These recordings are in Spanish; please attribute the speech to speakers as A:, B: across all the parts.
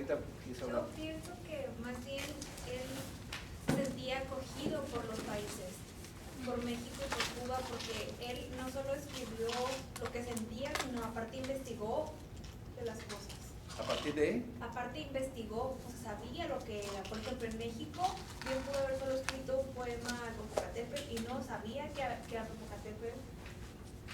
A: ahorita quiso hablar.
B: Yo pienso que más bien él se sentía acogido por los países, por México y por Cuba, porque él no solo escribió lo que sentía, sino aparte investigó de las cosas.
A: ¿A partir de?
B: Aparte investigó, o sea, sabía lo que era. Por ejemplo, en México, bien pudo haber solo escrito un poema al Popocatépetl y no sabía que al Popocatépetl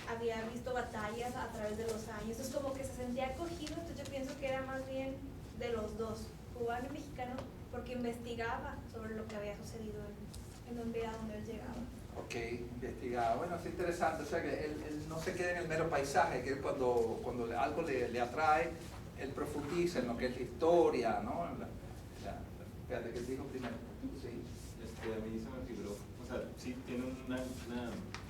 B: había visto batallas a través de los años. Es como que se sentía acogido, entonces yo pienso que era más bien de los dos, cubano y mexicano, porque investigaba sobre lo que había sucedido en donde, a donde él llegaba.
A: Ok, investigaba. Bueno, es interesante, o sea que él no se queda en el mero paisaje, que él cuando algo le atrae, él profundiza en lo que es la historia, ¿no? Espérate, que él dijo primero. Sí.
C: A mí se me figuró, o sea, sí tiene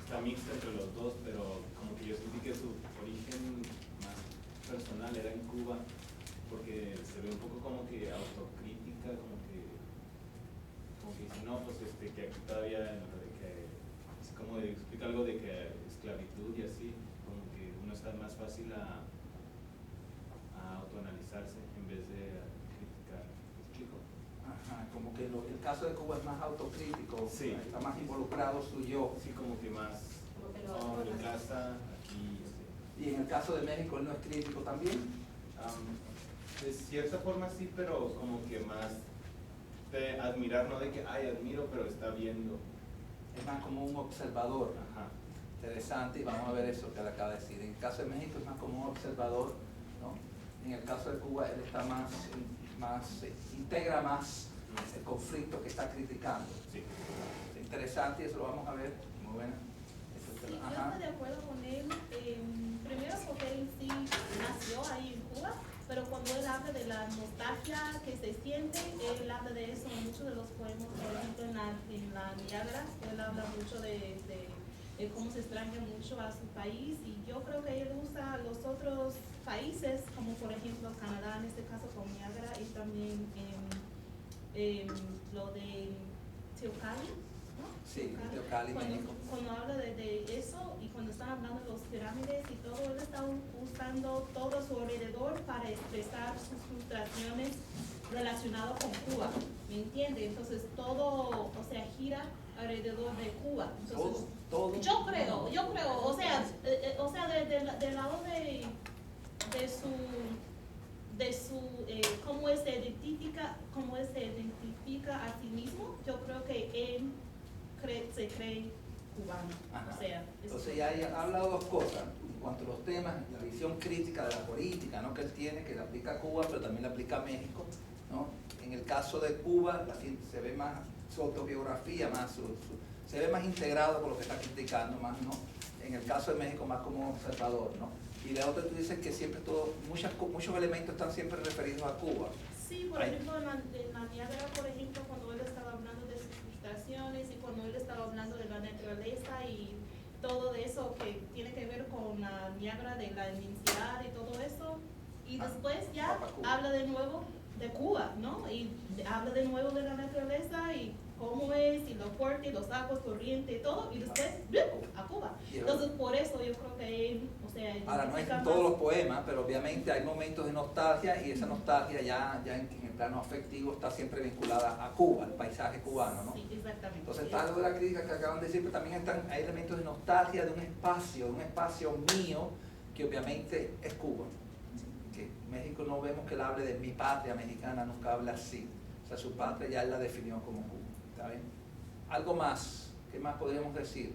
C: está mixta entre los dos, pero como que yo sentí que su origen más personal era en Cuba, porque se ve un poco como que autocrítica, como que dice, no, pues que aquí todavía, es como explica algo de que esclavitud y así, como que uno está más fácil a autoanalizarse en vez de criticar. ¿Me explico?
A: Ajá, como que el caso de Cuba es más autocrítico,
C: sí,
A: está más involucrado su yo.
C: Sí, como que más, en casa, aquí, así.
A: Y en el caso de México, ¿él no es crítico también?
C: De cierta forma sí, pero como que más de admirar, no de que, ay, admiro, pero está viendo.
A: Es más como un observador.
C: Ajá.
A: Interesante, y vamos a ver eso que él acaba de decir. En el caso de México es más como un observador, ¿no? En el caso de Cuba él está integra más el conflicto que está criticando.
C: Sí.
A: Interesante, y eso lo vamos a ver. Muy buena.
D: Sí, yo estoy de acuerdo con él. Primero porque él sí nació ahí en Cuba, pero cuando él habla de la nostalgia que se siente, él habla de eso en muchos de los poemas. Por ejemplo, en la Niágara, él habla mucho de cómo se extraña mucho a su país, y yo creo que él usa los otros países, como por ejemplo Canadá, en este caso con Niágara, y también lo de Teocalli, ¿no?
A: Sí, Teocalli, México.
D: Cuando habla de eso, y cuando están hablando de los pirámides y todo, él está usando todo a su alrededor para expresar sus frustraciones relacionadas con Cuba, ¿me entiende? Entonces todo, o sea, gira alrededor de Cuba. Entonces,
A: todo.
D: Yo creo, o sea, del lado de su cómo él se identifica a sí mismo, yo creo que él se cree cubano.
A: Ajá.
D: O sea,
A: entonces ya ha hablado dos cosas en cuanto a los temas, la visión crítica de la política, ¿no? Que él tiene, que le aplica a Cuba, pero también le aplica a México, ¿no? En el caso de Cuba se ve más su autobiografía, se ve más integrado con lo que está criticando, más, ¿no? En el caso de México más como observador, ¿no? Y de otro tú dices que siempre muchos elementos están siempre referidos a Cuba.
D: Sí, por ejemplo, en la Niágara, por ejemplo, cuando él estaba hablando de sus frustraciones y cuando él estaba hablando de la naturaleza y todo de eso que tiene que ver con la Niágara, de la inmensidad y todo eso, y después ya habla de nuevo de Cuba, ¿no? Y habla de nuevo de la naturaleza y cómo es, y lo fuerte, y los aguas corrientes y todo, y después a Cuba. Entonces, por eso yo creo que él, o sea...
A: Ahora, no es en todos los poemas, pero obviamente hay momentos de nostalgia, y esa nostalgia ya en el plano afectivo está siempre vinculada a Cuba, al paisaje cubano, ¿no?
D: Sí, exactamente.
A: Entonces está algo de la crítica que acaban de decir, pero también hay elementos de nostalgia de un espacio mío, que obviamente es Cuba. Que México no vemos que él hable de mi patria mexicana, nunca habla así. O sea, su patria ya él la definió como Cuba. ¿Está bien? Algo más, ¿qué más podríamos decir?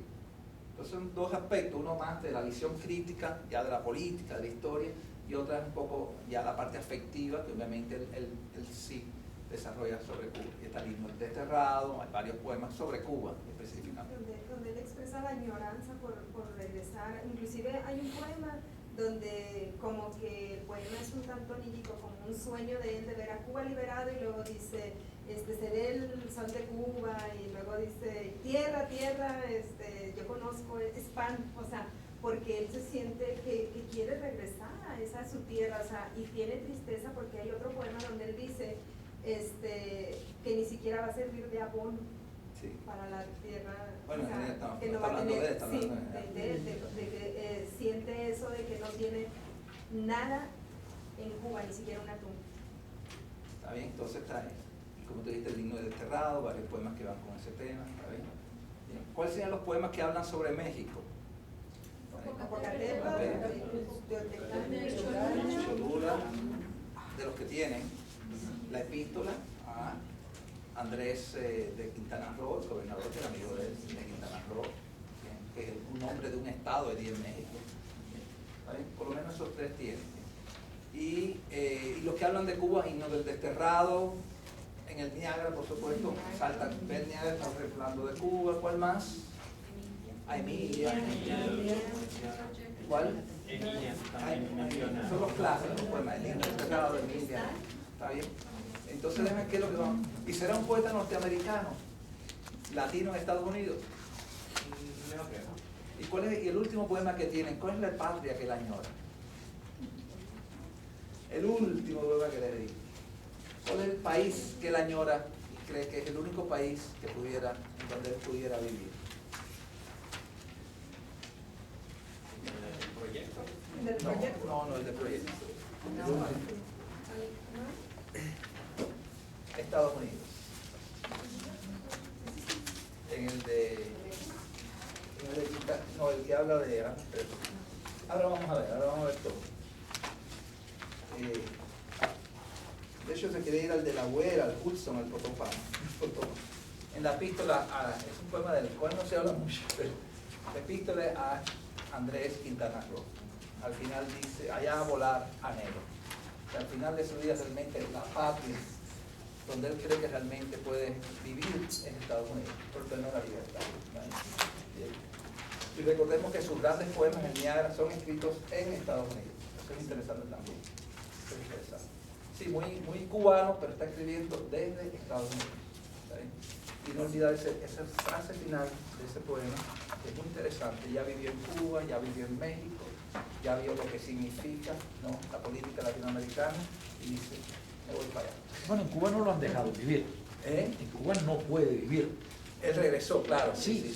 A: Entonces son dos aspectos, uno más de la visión crítica, ya de la política, de la historia, y otra es un poco ya la parte afectiva, que obviamente él sí desarrolla sobre Cuba. Y está lindo El Desterrado, hay varios poemas sobre Cuba específicamente.
E: Donde él expresa la añoranza por regresar, inclusive hay un poema donde como que el poema es un tanto onírico, como un sueño de él de ver a Cuba liberado, y luego dice, se ve el sol de Cuba, y luego dice, tierra, tierra, yo conozco, es pan, o sea, porque él se siente que quiere regresar a esa su tierra, o sea, y tiene tristeza porque hay otro poema donde él dice que ni siquiera va a servir de abono. Sí. Para la tierra,
A: bueno,
E: o sea, que no va a tener, de que siente eso de que no tiene nada en Cuba, ni siquiera una tumba.
A: ¿Está bien? Entonces está ahí. Como tú dijiste, el himno del desterrado, varios poemas que van con ese tema. ¿Está bien? Bien. ¿Cuáles serían los poemas que hablan sobre México? Cholula, de los que tienen la epístola a Andrés de Quintana Roo, el gobernador que era amigo de Quintana Roo, que es un nombre de un estado allí en México. ¿Vale? Por lo menos esos tres tienen. Y los que hablan de Cuba, himno del desterrado, en el Niágara, por supuesto, saltan del Niágara, estamos hablando de Cuba. ¿Cuál más? A Emilia. ¿Cuál?
C: Emilia también menciona.
A: Son los clásicos, poemas, el himno del desterrado de Emilia. ¿Está bien? Entonces, déjame qué es lo que vamos. ¿Y será un poeta norteamericano? ¿Latino en Estados Unidos?
C: No creo.
A: ¿Y cuál es el último poema que tienen? ¿Cuál es la patria que él añora? El último poema que le di. ¿Cuál es el país que él añora y cree que es el único país que pudiera, en donde él pudiera vivir?
C: ¿El proyecto?
E: ¿Del proyecto?
A: No, el de proyecto.
E: No.
A: El último. Estados Unidos. En el de no, el que habla de ahora vamos a ver todo. De hecho se quiere ir al de la Güera, al Hudson, al Potomac. En la epístola es un poema del cual no se habla mucho, pero la epístola a Andrés Quintana Roo. Al final dice, allá a volar anhelo. Y al final de su vida realmente la patria donde él cree que realmente puede vivir en Estados Unidos, por tener la libertad. Bien. Y recordemos que sus grandes poemas en Niágara son escritos en Estados Unidos. Eso es interesante también. Eso es interesante. Sí, muy cubano, pero está escribiendo desde Estados Unidos. ¿Sí? Y no olvidar esa frase final de ese poema, que es muy interesante. Ya vivió en Cuba, ya vivió en México, ya vio lo que significa, ¿no?, la política latinoamericana, y dice, me voy para allá.
F: Bueno, en Cuba no lo han dejado vivir. En Cuba no puede vivir.
A: Él regresó, claro.
F: Sí,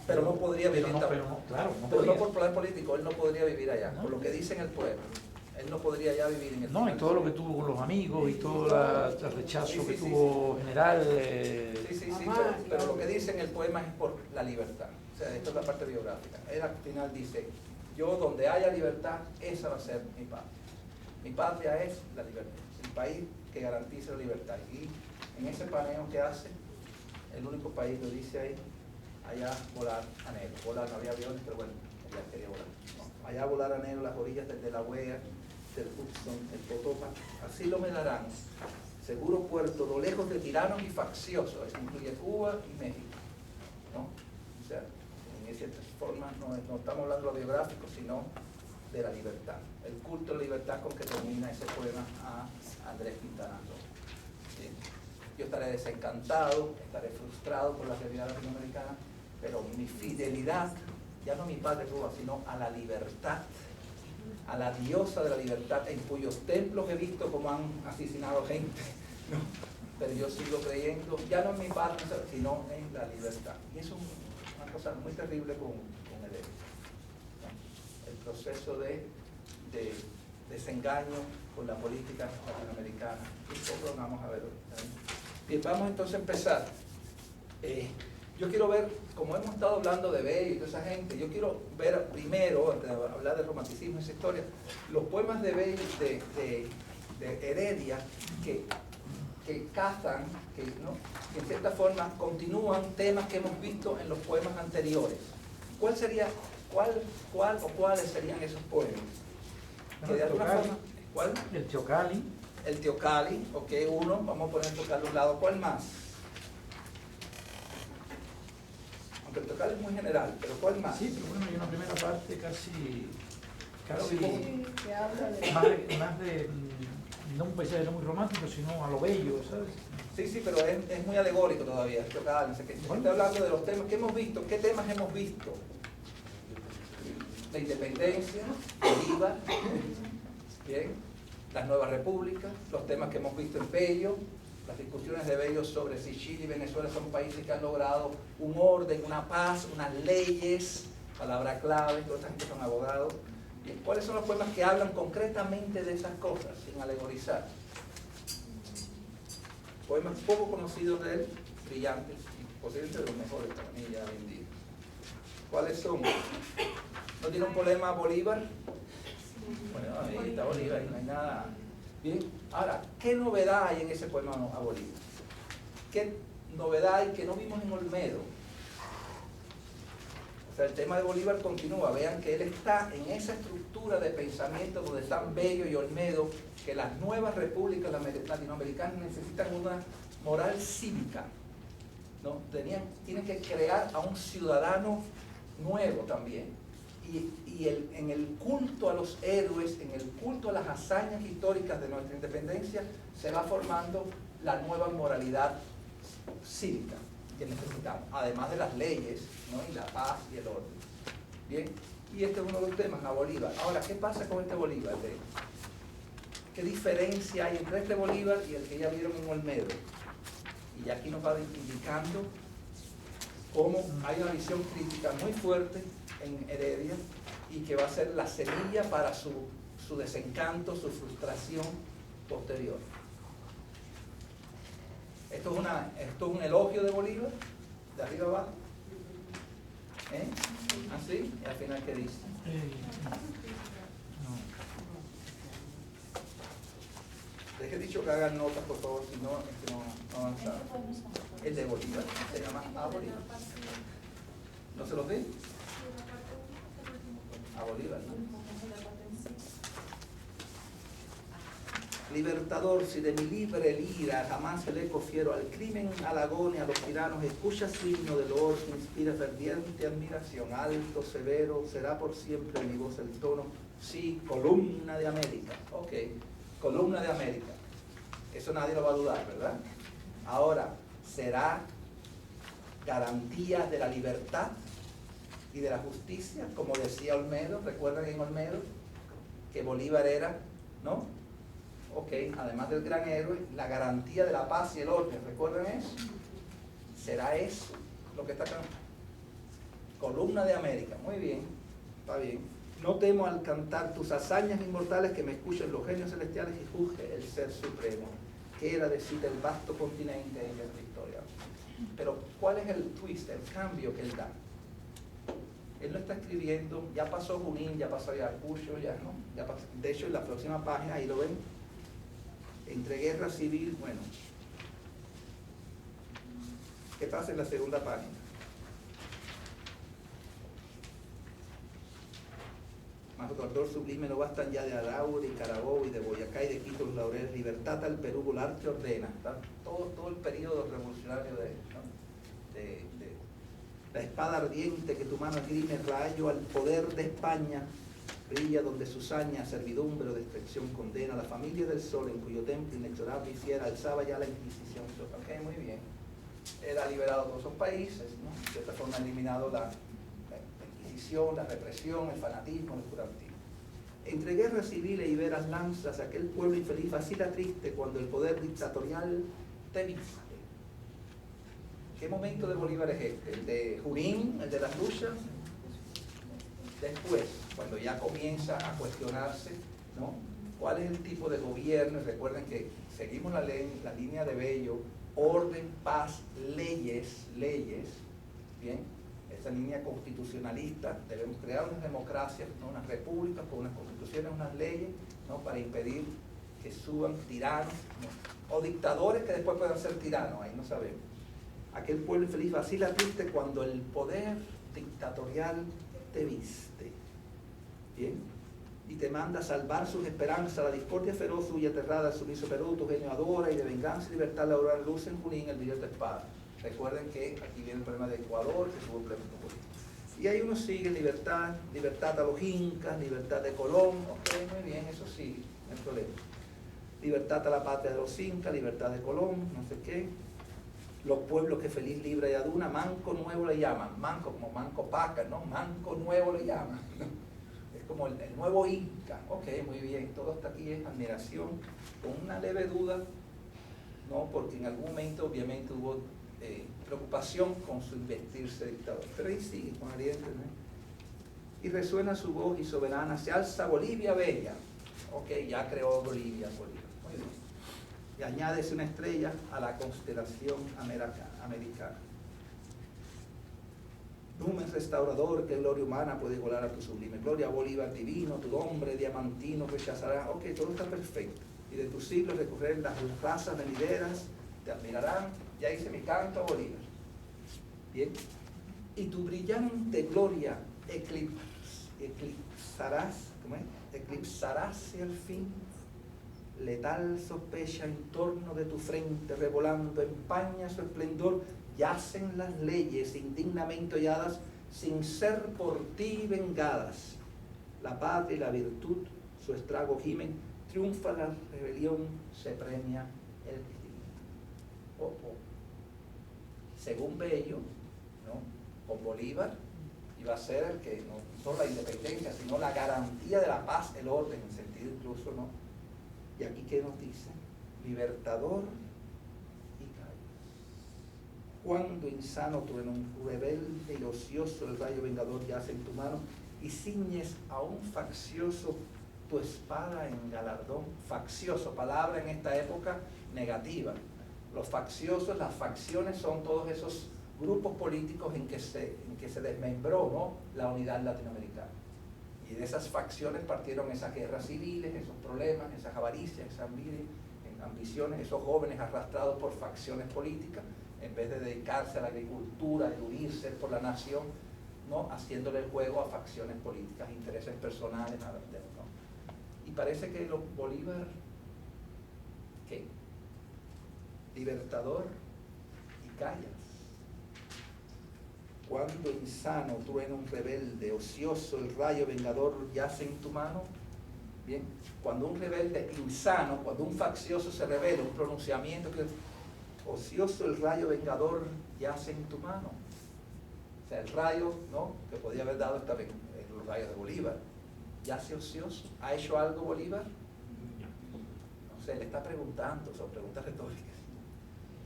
A: pero no podría vivir
F: pero
A: tampoco.
F: no, claro, no
A: Pero
F: podía.
A: no por plan político, él no podría vivir allá,
F: No.
A: por lo que dice en el poema. Él no podría ya vivir en el
F: No, y
A: final.
F: todo lo que tuvo con los amigos y todo el rechazo
A: Sí,
F: que
A: sí,
F: tuvo general.
A: Sí, pero lo que dice en el poema es por la libertad. O sea, esto es la parte biográfica. Él al final dice, yo donde haya libertad, esa va a ser mi patria. Mi patria es la libertad, el país que garantiza la libertad. Y en ese paneo que hace, el único país lo dice ahí, allá volar anhelo. Volar, no había aviones, pero bueno, allá quería volar. No, allá volar anhelo, las orillas del Delaware, del Hudson, el Potomac, así lo me darán. Seguro puerto, lo lejos de tiranos y facciosos, eso incluye Cuba y México, ¿no? O sea, en ciertas formas no estamos hablando de lo biográfico, sino de la libertad. El culto de la libertad con que termina ese poema a Andrés Quintana Roo. ¿Sí? Yo estaré desencantado, estaré frustrado por la realidad latinoamericana, pero mi fidelidad, ya no a mi padre Cuba, sino a la libertad, a la diosa de la libertad, en cuyos templos he visto cómo han asesinado gente, ¿no? Pero yo sigo creyendo, ya no en mi patria, sino en la libertad. Y eso es una cosa muy terrible con el ego, ¿no? El proceso de desengaño con la política latinoamericana. Y poco lo vamos a ver hoy. Bien, vamos entonces a empezar. Yo quiero ver, como hemos estado hablando de Bello y toda esa gente, yo quiero ver primero, antes de hablar del romanticismo y esa historia, los poemas de Bello, de Heredia, que cazan, ¿no?, que en cierta forma continúan temas que hemos visto en los poemas anteriores. ¿Cuáles serían esos poemas? Que de alguna forma, ¿cuál?
F: El Teocalli.
A: El Teocalli, ok, uno, vamos a poner el Teocalli a un lado. ¿Cuál más? Aunque el Teocalli es muy general, pero ¿cuál más?
F: Sí, pero bueno, hay una primera parte casi
E: Que habla de...
F: más de no un paisaje no muy romántico, sino a lo bello, ¿sabes?
A: Sí, pero es muy alegórico todavía, el Teocalli. No sé qué. Estoy hablando de los temas que hemos visto. ¿Qué temas hemos visto? La independencia, el IVA, bien, las nuevas repúblicas, los temas que hemos visto en Bello, las discusiones de Bello sobre si Chile y Venezuela son países que han logrado un orden, una paz, unas leyes, palabra clave, toda esta gente son abogados. Bien, ¿cuáles son los poemas que hablan concretamente de esas cosas, sin alegorizar? Poemas poco conocidos de él, brillantes, y posiblemente de los mejores para mí ya hoy en día. ¿Cuáles son? ¿No tiene un poema Bolívar? Bueno, ahí está Bolívar, ahí no hay nada. Bien, ahora, ¿qué novedad hay en ese poema a Bolívar? ¿Qué novedad hay que no vimos en Olmedo? O sea, el tema de Bolívar continúa. Vean que él está en esa estructura de pensamiento donde están Bello y Olmedo, que las nuevas repúblicas latinoamericanas necesitan una moral cívica, ¿no? Tienen que crear a un ciudadano nuevo también. En el culto a los héroes, en el culto a las hazañas históricas de nuestra independencia, se va formando la nueva moralidad cívica que necesitamos, además de las leyes, ¿no? Y la paz y el orden. Bien, y este es uno de los temas, la Bolívar. Ahora, ¿qué pasa con este Bolívar? ¿Qué diferencia hay entre este Bolívar y el que ya vieron en Olmedo? Y aquí nos va indicando cómo hay una visión crítica muy fuerte en Heredia y que va a ser la semilla para su desencanto, su frustración posterior. Esto es un elogio de Bolívar, de arriba abajo. Así, y al final, ¿qué dice? Deje dicho que hagan notas, por favor, si no, es que no avanzamos. El de Bolívar se llama A Bolívar. ¿No se los ve? A Bolívar, ¿no? Libertador, si de mi libre lira jamás el eco fiero al crimen halagón y a los tiranos, escucha signo del or que inspira ferviente admiración, alto, severo, será por siempre mi voz el tono, sí, columna de América. Ok, columna de América. Eso nadie lo va a dudar, ¿verdad? Ahora, ¿será garantía de la libertad y de la justicia? Como decía Olmedo, ¿recuerdan en Olmedo? Que Bolívar era, ¿no? Ok, además del gran héroe, la garantía de la paz y el orden, ¿recuerdan eso? ¿Será eso lo que está acá? Columna de América, muy bien, está bien. No temo al cantar tus hazañas inmortales, que me escuchen los genios celestiales y juzgue el ser supremo, que era decir el vasto continente en nuestra historia. Pero ¿cuál es el twist, el cambio que él da? Él no está escribiendo, ya pasó Junín, ya pasó Ayacucho, ya no, ya pasó. De hecho en la próxima página, ahí lo ven, entre guerra civil, bueno, ¿qué pasa en la segunda página? Más ardor sublime no bastan ya de Araure y Carabobo y de Boyacá y de Quito los laureles, libertad al Perú, volarte ordena, ¿está? Todo el periodo revolucionario de la espada ardiente que tu mano esgrime, rayo al poder de España, brilla donde su saña, servidumbre o destrucción condena, la familia del sol en cuyo templo inexorable y fiera alzaba ya la Inquisición. Ok, muy bien. Él ha liberado todos esos países, ¿no? De esta forma ha eliminado la Inquisición, la represión, el fanatismo, el oscurantismo. Entre guerras civiles y veras lanzas, aquel pueblo infeliz vacila triste cuando el poder dictatorial te viste. ¿Qué momento de Bolívar es este? ¿El de Junín, el de las luchas? Después, cuando ya comienza a cuestionarse, ¿no? ¿Cuál es el tipo de gobierno? Y recuerden que seguimos la línea de Bello, orden, paz, leyes, ¿bien? Esa línea constitucionalista, debemos crear unas democracias, ¿no? Unas repúblicas con unas constituciones, unas leyes, ¿no? Para impedir que suban tiranos, ¿no? O dictadores que después puedan ser tiranos, ahí no sabemos. Aquel pueblo infeliz vacila triste cuando el poder dictatorial te viste, ¿bien? Y te manda a salvar sus esperanzas, la discordia feroz y aterrada, el sumiso Perú, tu genio adora, y de venganza y libertad la aurora luz en Junín, el brillo de tu espada. Recuerden que aquí viene el problema de Ecuador, que tuvo un problema político. Y ahí uno sigue libertad a los incas, libertad de Colón, ok, muy bien, eso sí, no hay problema. Libertad a la patria de los incas, libertad de Colón, no sé qué. Los pueblos que feliz libra y aduna, manco nuevo le llaman, manco como manco paca, ¿no? Manco nuevo le llaman, es como el nuevo inca. Ok, muy bien, todo hasta aquí es admiración, con una leve duda, ¿no? Porque en algún momento obviamente hubo preocupación con su investirse dictador, pero ahí sigue con Ariel, ¿no? Y resuena su voz y soberana, se alza Bolivia bella. Ok, ya creó Bolivia, muy bien. y añades una estrella a la constelación americana. Numen restaurador, que gloria humana puede igualar a tu sublime gloria. Bolívar divino, tu nombre diamantino rechazará. Ok, todo está perfecto. Y de tus siglos recorrer las razas venideras, te admirarán. Ya hice mi canto a Bolívar. Bien. Y tu brillante gloria eclipsarás, ¿cómo es? Eclipsarás al fin. Letal sospecha en torno de tu frente, revolando, empaña su esplendor. Yacen las leyes indignamente holladas, sin ser por ti vengadas. La patria y la virtud su estrago gimen, triunfa la rebelión, se premia el crimen. Según Bello, ¿no? Con Bolívar iba a ser el que no solo la independencia, sino la garantía de la paz, el orden, en sentido incluso, ¿no? Y aquí, ¿qué nos dice? Libertador. Cuando insano trueno, un rebelde y ocioso el rayo vengador yace en tu mano, y ciñes a un faccioso tu espada en galardón. Faccioso, palabra en esta época negativa. Los facciosos, las facciones son todos esos grupos políticos en que se desmembró, ¿no?, la unidad latinoamericana. Y de esas facciones partieron esas guerras civiles, esos problemas, esas avaricias, esas ambiciones, esos jóvenes arrastrados por facciones políticas, en vez de dedicarse a la agricultura, de unirse por la nación, ¿no?, haciéndole el juego a facciones políticas, intereses personales, nada, ¿no? Y parece que Bolívar, ¿qué? Libertador y callas. Cuando insano truena un rebelde, ocioso el rayo vengador yace en tu mano. Bien, cuando un rebelde insano, cuando un faccioso se revela, un pronunciamiento que ocioso el rayo vengador yace en tu mano. O sea, el rayo, ¿no?, que podía haber dado esta vez los rayos de Bolívar, yace ocioso. ¿Ha hecho algo Bolívar? No sé, le está preguntando, son preguntas retóricas.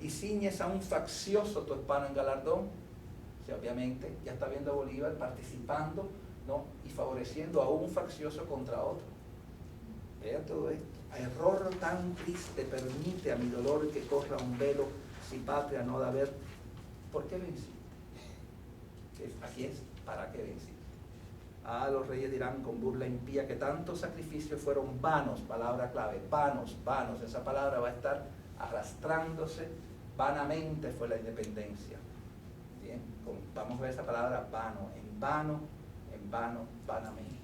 A: Y ciñes a un faccioso tu espada en galardón. O sea, obviamente ya está viendo a Bolívar participando, ¿no?, y favoreciendo a un faccioso contra otro. Vea todo esto. A error tan triste permite a mi dolor que corra un velo, si patria no da ver. ¿Por qué vencí? Aquí es, ¿para qué vencí? Ah, los reyes dirán con burla impía que tantos sacrificios fueron vanos, palabra clave, vanos, vanos. Esa palabra va a estar arrastrándose, vanamente fue la independencia. Bien, vamos a ver esa palabra vano, vanamente.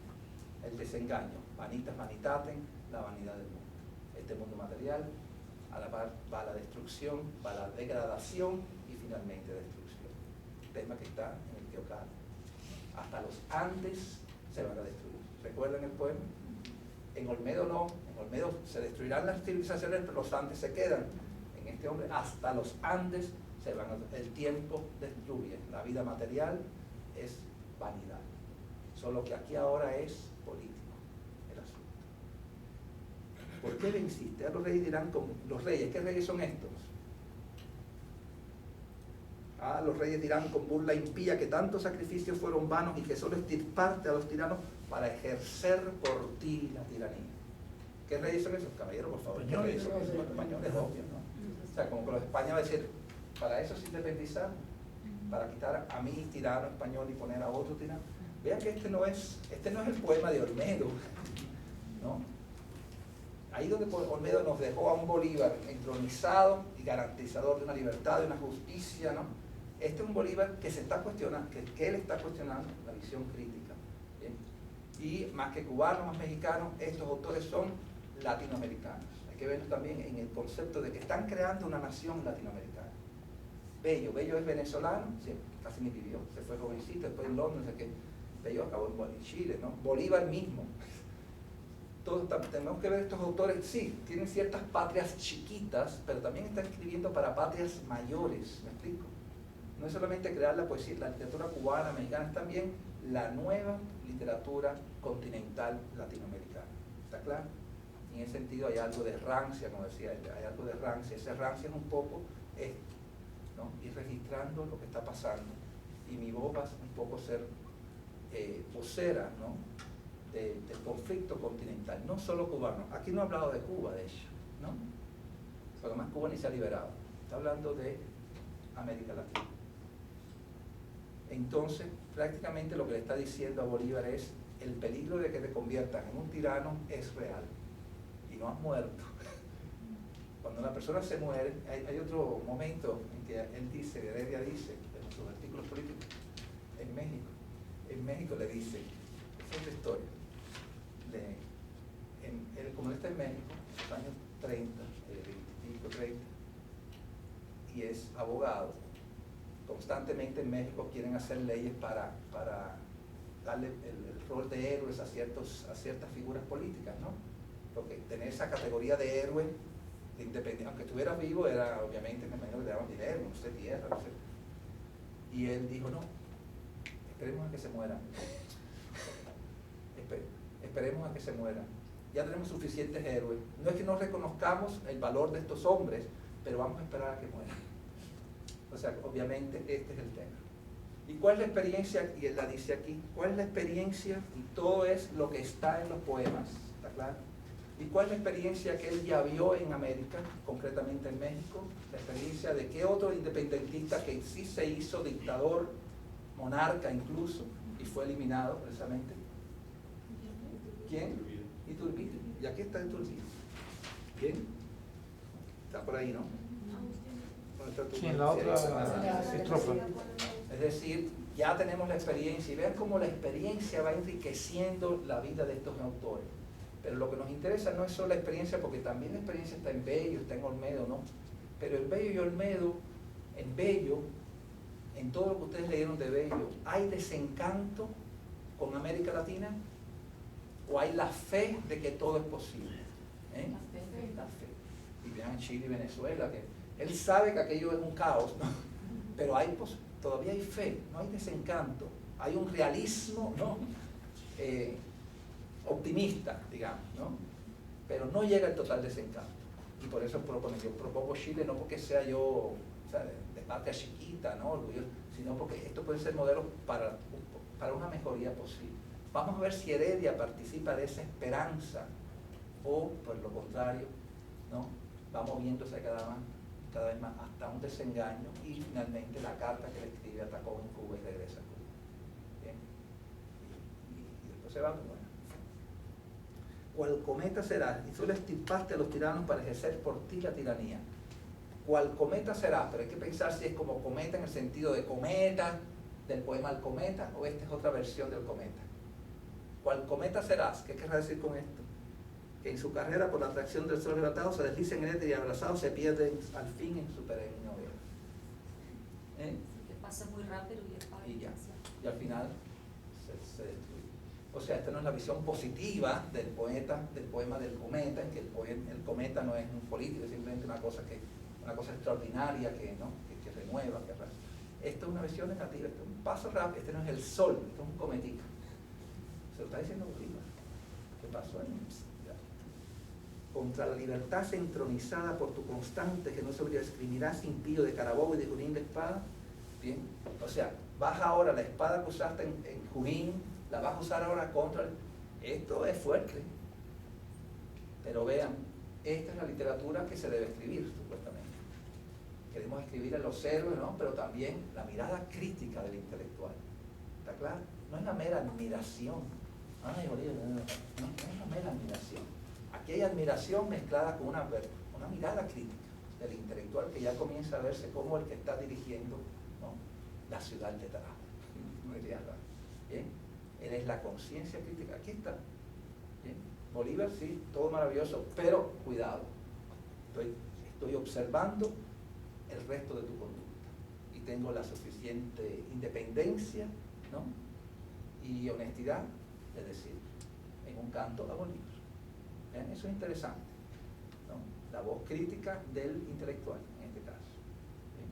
A: El desengaño, vanitas vanitatem, la vanidad del mundo. Este mundo material, a la par va la destrucción, va la degradación y finalmente destrucción. Tema que está en el Teocado. Hasta los Andes se van a destruir. ¿Recuerdan el poema? En Olmedo no, en Olmedo se destruirán las civilizaciones, pero los Andes se quedan. En este hombre, hasta los Andes se van a, el tiempo destruye. La vida material es vanidad. Solo que aquí ahora es político el asunto. ¿Por qué venciste? A los reyes dirán, como los reyes, ¿qué reyes son estos? Ah, los reyes dirán con burla impía que tantos sacrificios fueron vanos y que solo extirparte a los tiranos para ejercer por ti la tiranía. ¿Qué reyes son esos? Caballero, por favor. ¿Qué reyes son esos? Los españoles, obvio, ¿no? O sea, como que los españoles van a decir, para eso se independizar, para quitar a mi tirano español y poner a otro tirano. Vean que este no es el poema de Olmedo, ¿no? Ahí donde Olmedo nos dejó a un Bolívar entronizado y garantizador de una libertad, de una justicia, ¿no? Este es un Bolívar que se está cuestionando, que él está cuestionando la visión crítica. ¿Bien? Y más que cubano, más mexicano, estos autores son latinoamericanos. Hay que verlo también en el concepto de que están creando una nación latinoamericana. Bello es venezolano, sí, casi ni vivió, se fue jovencito, después en Londres, que Bello acabó en Chile, ¿no? Bolívar mismo. Todos tenemos que ver estos autores, sí, tienen ciertas patrias chiquitas, pero también están escribiendo para patrias mayores, ¿me explico? No es solamente crear la poesía, la literatura cubana, mexicana, es también la nueva literatura continental latinoamericana. ¿Está claro? Y en ese sentido hay algo de rancia, como decía ella, hay algo de rancia. Ese rancia es un poco esto, ¿no? Ir registrando lo que está pasando. Y mi voz va a un poco ser vocera, ¿no?, del conflicto continental, no solo cubano. Aquí no he hablado de Cuba, de hecho, ¿no? Cuando más Cuba ni se ha liberado. Está hablando de América Latina. Entonces, prácticamente lo que le está diciendo a Bolívar es: el peligro de que te conviertas en un tirano es real y no has muerto. Cuando una persona se muere, hay otro momento en que él dice, Heredia dice, en sus artículos políticos, en México le dice, esa es la historia, como él está en México, en los años 30, 25, 30, y es abogado, constantemente en México quieren hacer leyes para darle el rol de héroes a ciertas figuras políticas, ¿no? Porque tener esa categoría de héroe, de independiente, aunque estuvieras vivo, era obviamente, me imagino que te daban dinero, no sé, tierra, no sé. Y él dijo, no, esperemos a que se muera. Esperemos a que se muera. Ya tenemos suficientes héroes. No es que no reconozcamos el valor de estos hombres, pero vamos a esperar a que mueran. O sea, obviamente este es el tema. ¿Y cuál es la experiencia? Y él la dice aquí. ¿Cuál es la experiencia? Y todo es lo que está en los poemas, ¿está claro? ¿Y cuál es la experiencia que él ya vio en América, concretamente en México? La experiencia de que otro independentista que sí se hizo dictador, monarca incluso, y fue eliminado precisamente. ¿Quién? Iturbide. Y aquí está Iturbide. ¿Quién? Está por ahí, ¿no?
F: Sí, en la otra estrofa.
A: Es decir, ya tenemos la experiencia y vean cómo la experiencia va enriqueciendo la vida de estos autores. Pero lo que nos interesa no es solo la experiencia, porque también la experiencia está en Bello, está en Olmedo, ¿no? Pero en Bello y Olmedo, en Bello, en todo lo que ustedes leyeron de Bello, ¿hay desencanto con América Latina? ¿O hay la fe de que todo es posible? ¿Eh? La fe. Y vean Chile y Venezuela, que él sabe que aquello es un caos, ¿no? Pero todavía hay fe, no hay desencanto, hay un realismo, ¿no? Optimista, digamos, ¿no? Pero no llega el total desencanto. Y por eso yo propongo Chile, no porque sea yo, o sea, de patria chiquita, ¿no? Orgulloso, sino porque esto puede ser modelo para una mejoría posible. Vamos a ver si Heredia participa de esa esperanza o, por lo contrario, ¿no? Va moviéndose cada vez más hasta un desengaño y finalmente la carta que le escribe a Tacón en Cuba y regresa a Cuba. ¿Bien? Y después se va, bueno. ¿Cuál cometa serás? Y tú le extirpaste a los tiranos para ejercer por ti la tiranía. ¿Cuál cometa serás? Pero hay que pensar si es como cometa en el sentido de cometa, del poema El Cometa, o esta es otra versión del cometa. ¿Cuál cometa serás? ¿Qué querrá decir con esto? Que en su carrera, por la atracción del sol arrebatado, se deslizan en él y abrazados se pierden al fin en su peregrino viaje.
G: Que pasa muy rápido
A: y ya. Y al final se destruye. O sea, esta no es la visión positiva del poeta, del poema del cometa, en que el cometa no es un político, es simplemente una cosa extraordinaria que renueva, que arrastra. Esto es una visión negativa, esto es un paso rápido, este no es el sol, esto es un cometita. Se lo está diciendo Bolívar. ¿Qué pasó en contra la libertad entronizada por tu constante que no sobreescribirás impío de Carabobo y de Junín de espada? Bien, o sea, vas ahora la espada que usaste en Junín, la vas a usar ahora contra esto es fuerte. Pero vean, esta es la literatura que se debe escribir, supuestamente. Queremos escribir a los héroes, ¿no? Pero también la mirada crítica del intelectual. ¿Está claro? No es la mera admiración. Ay, Bolívar, no es la mera admiración. Aquí hay admiración mezclada con una mirada crítica del intelectual que ya comienza a verse como el que está dirigiendo, ¿no?, la ciudad de Tarapacá. ¿Bien? Él es la conciencia crítica. Aquí está. ¿Bien? Bolívar, sí, todo maravilloso, pero cuidado. Estoy observando el resto de tu conducta y tengo la suficiente independencia, ¿no?, y honestidad de decir en un canto a Bolívar. ¿Bien? Eso es interesante, ¿no? La voz crítica del intelectual en este caso. ¿Bien?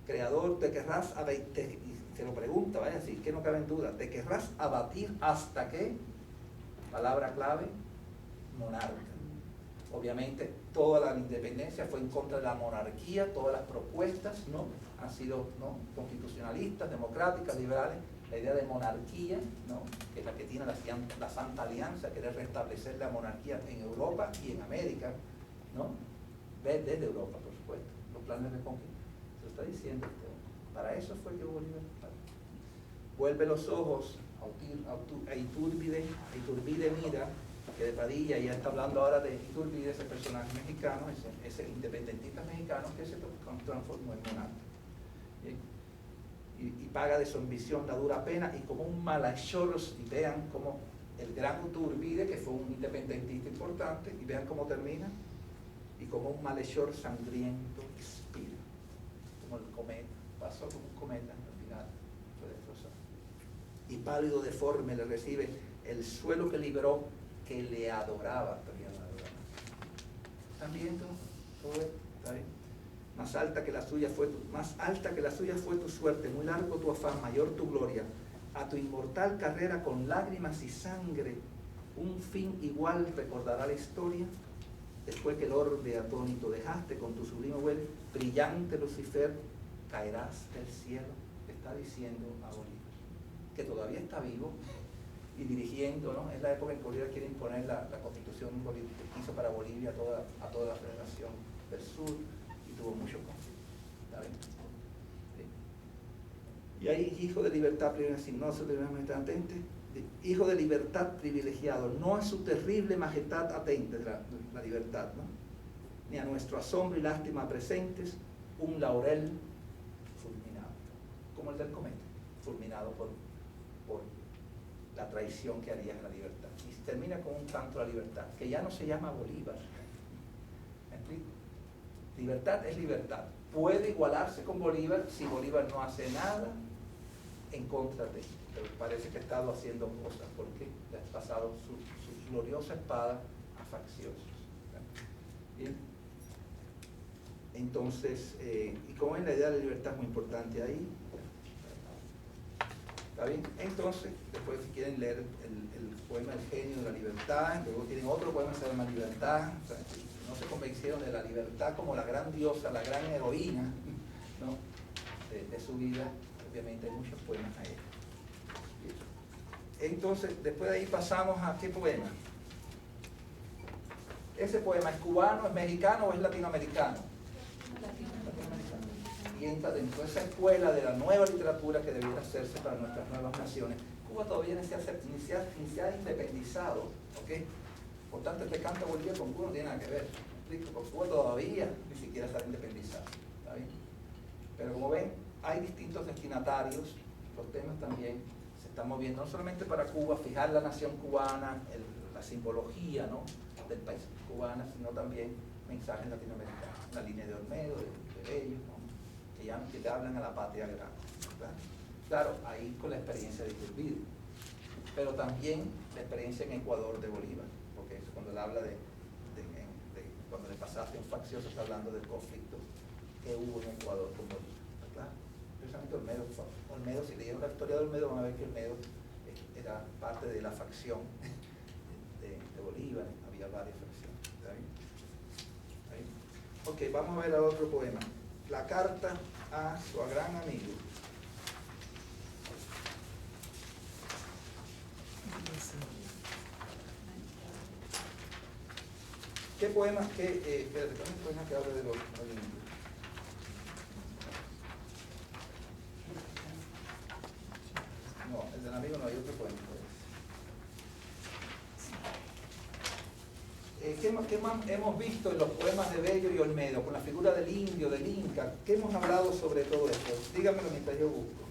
A: Creador, te querrás abatir, se lo pregunta, vaya así, que no cabe en duda, te querrás abatir hasta que, palabra clave, monarca. Obviamente toda la independencia fue en contra de la monarquía, todas las propuestas, ¿no?, han sido, ¿no?, constitucionalistas, democráticas, liberales. La idea de monarquía, ¿no?, que es la que tiene la Santa Alianza, querer restablecer la monarquía en Europa y en América, ¿no?, Ve desde Europa, por supuesto, los planes de conquista. Se lo está diciendo este hombre. Para eso fue que Bolívar. Vuelve los ojos a Iturbide mira, que de Padilla ya está hablando ahora de Iturbide, ese personaje mexicano, ese independentista mexicano que se transformó en monarca. Y paga de su ambición la dura pena, y como un malhechor, y vean como el gran Iturbide, que fue un independentista importante, y vean cómo termina, y como un malhechor sangriento expira, como el cometa, pasó como un cometa al final, fue destrozado. Y pálido deforme le recibe el suelo que libró, que le adoraba, también la adoraba. ¿Están viendo todo esto? ¿Está bien? Más alta que la suya fue tu suerte, muy largo tu afán, mayor tu gloria. A tu inmortal carrera con lágrimas y sangre, un fin igual recordará la historia. Después que el orbe atónito dejaste con tu sublime vuelo, brillante Lucifer, caerás del cielo. Está diciendo a Bolívar, que todavía está vivo y dirigiendo, ¿no? Es la época en que Bolívar quiere imponer la constitución que hizo para Bolivia a toda la Federación del Sur, y tuvo muchos conflictos. ¿Está bien? Sí. Y ahí, hijo de libertad hijo de libertad privilegiado, no a su terrible majestad atente, la libertad, ¿no? Ni a nuestro asombro y lástima presentes, un laurel fulminado, como el del cometa, fulminado por la traición que haría en la libertad. Y termina con un canto a la libertad, que ya no se llama Bolívar. ¿Me explico? Libertad es libertad. Puede igualarse con Bolívar si Bolívar no hace nada en contra de él. Pero parece que ha estado haciendo cosas porque le ha pasado su gloriosa espada a facciosos. Bien. Entonces, y como es la idea de la libertad es muy importante ahí. ¿Está bien? Entonces, después si quieren leer el poema El genio de la libertad, luego tienen otro poema que se llama Libertad. O sea, no se convencieron de la libertad como la gran diosa, la gran heroína, ¿no? de su vida. Obviamente hay muchos poemas a ella. Entonces, después de ahí pasamos a ¿qué poema? ¿Ese poema es cubano, es mexicano o es latinoamericano? Latinoamericano. Y entra dentro de esa escuela de la nueva literatura que debiera hacerse para nuestras nuevas naciones. Cuba todavía ni se ha independizado, ¿ok? Por tanto, este canto de Bolivia con Cuba no tiene nada que ver. ¿Me explico? Con Cuba todavía ni siquiera está independizado. ¿Está bien? Pero como ven, hay distintos destinatarios, los temas también se están moviendo, no solamente para Cuba, fijar la nación cubana, la simbología, ¿no? del país cubano, sino también mensajes latinoamericanos, la línea de Olmedo, de Bello, ¿no? que le hablan a la patria grande. ¿Verdad? Claro, ahí con la experiencia de Iturbide, pero también la experiencia en Ecuador de Bolívar, porque eso cuando él habla de cuando le pasaste un faccioso, está hablando del conflicto que hubo en Ecuador con Bolívar. ¿Verdad? Precisamente Olmedo, si leyeron la historia de Olmedo, van a ver que Olmedo era parte de la facción de Bolívar, había varias facciones. ¿Está bien? ¿Ahí? Ok, vamos a ver a otro poema. La carta a su gran amigo. ¿Qué poema? Espérate, ¿cuál es el poema que habla de los indios? No, el del amigo no, hay otro poema. ¿Qué más hemos visto en los poemas de Bello y Olmedo, con la figura del indio, del inca? ¿Qué hemos hablado sobre todo esto? Dígamelo mientras yo busco.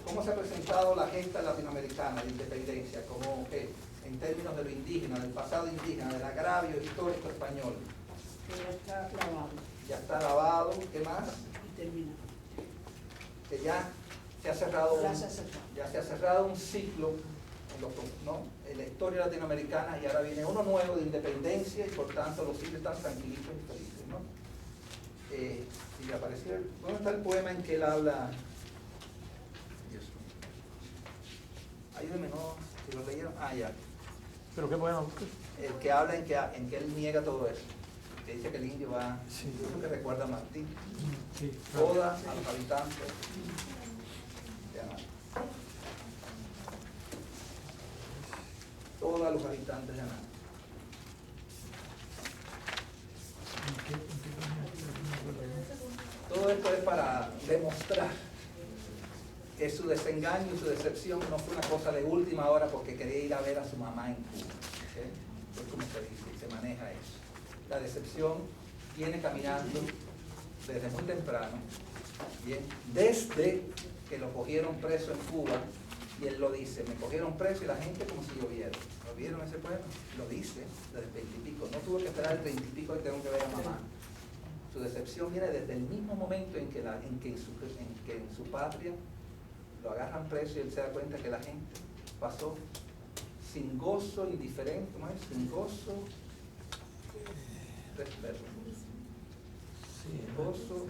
A: ¿Cómo se ha presentado la gesta latinoamericana de independencia? ¿Cómo qué? En términos de lo indígena, del pasado indígena, del agravio histórico español.
G: Que ya está grabado.
A: Ya está grabado, ¿qué más?
G: Y termina.
A: Que ya se ha cerrado,
G: Ya
A: se ha cerrado un ciclo ¿no? en la historia latinoamericana, y ahora viene uno nuevo de independencia, y por tanto los sitios están tranquilitos y felices, ¿no? Si le apareció, ¿dónde está el poema en que él habla? Dios mío. Ayúdeme, ¿no? Si lo leyeron. Ah, ya.
F: ¿Pero qué poema?
A: El que habla en que él niega todo eso. Que dice que el indio va,
F: Sí.
A: incluso que recuerda a Martín.
F: Sí, claro.
A: Toda a los habitantes de Aná. Todos los habitantes de Aná. para demostrar que su desengaño y su decepción no fue una cosa de última hora porque quería ir a ver a su mamá en Cuba. ¿Ok? Es como se dice y se maneja eso. La decepción viene caminando desde muy temprano, bien, desde que lo cogieron preso en Cuba, y él lo dice, me cogieron preso y la gente como si lloviera. ¿Lo vieron ese poema? Lo dice desde el 20 y pico. No tuvo que esperar el 30 y pico y tengo que ver a mamá. Su decepción viene desde el mismo momento en que en su patria lo agarran preso y él se da cuenta que la gente pasó sin gozo, indiferente, ¿cómo es? Sin gozo, sin gozo,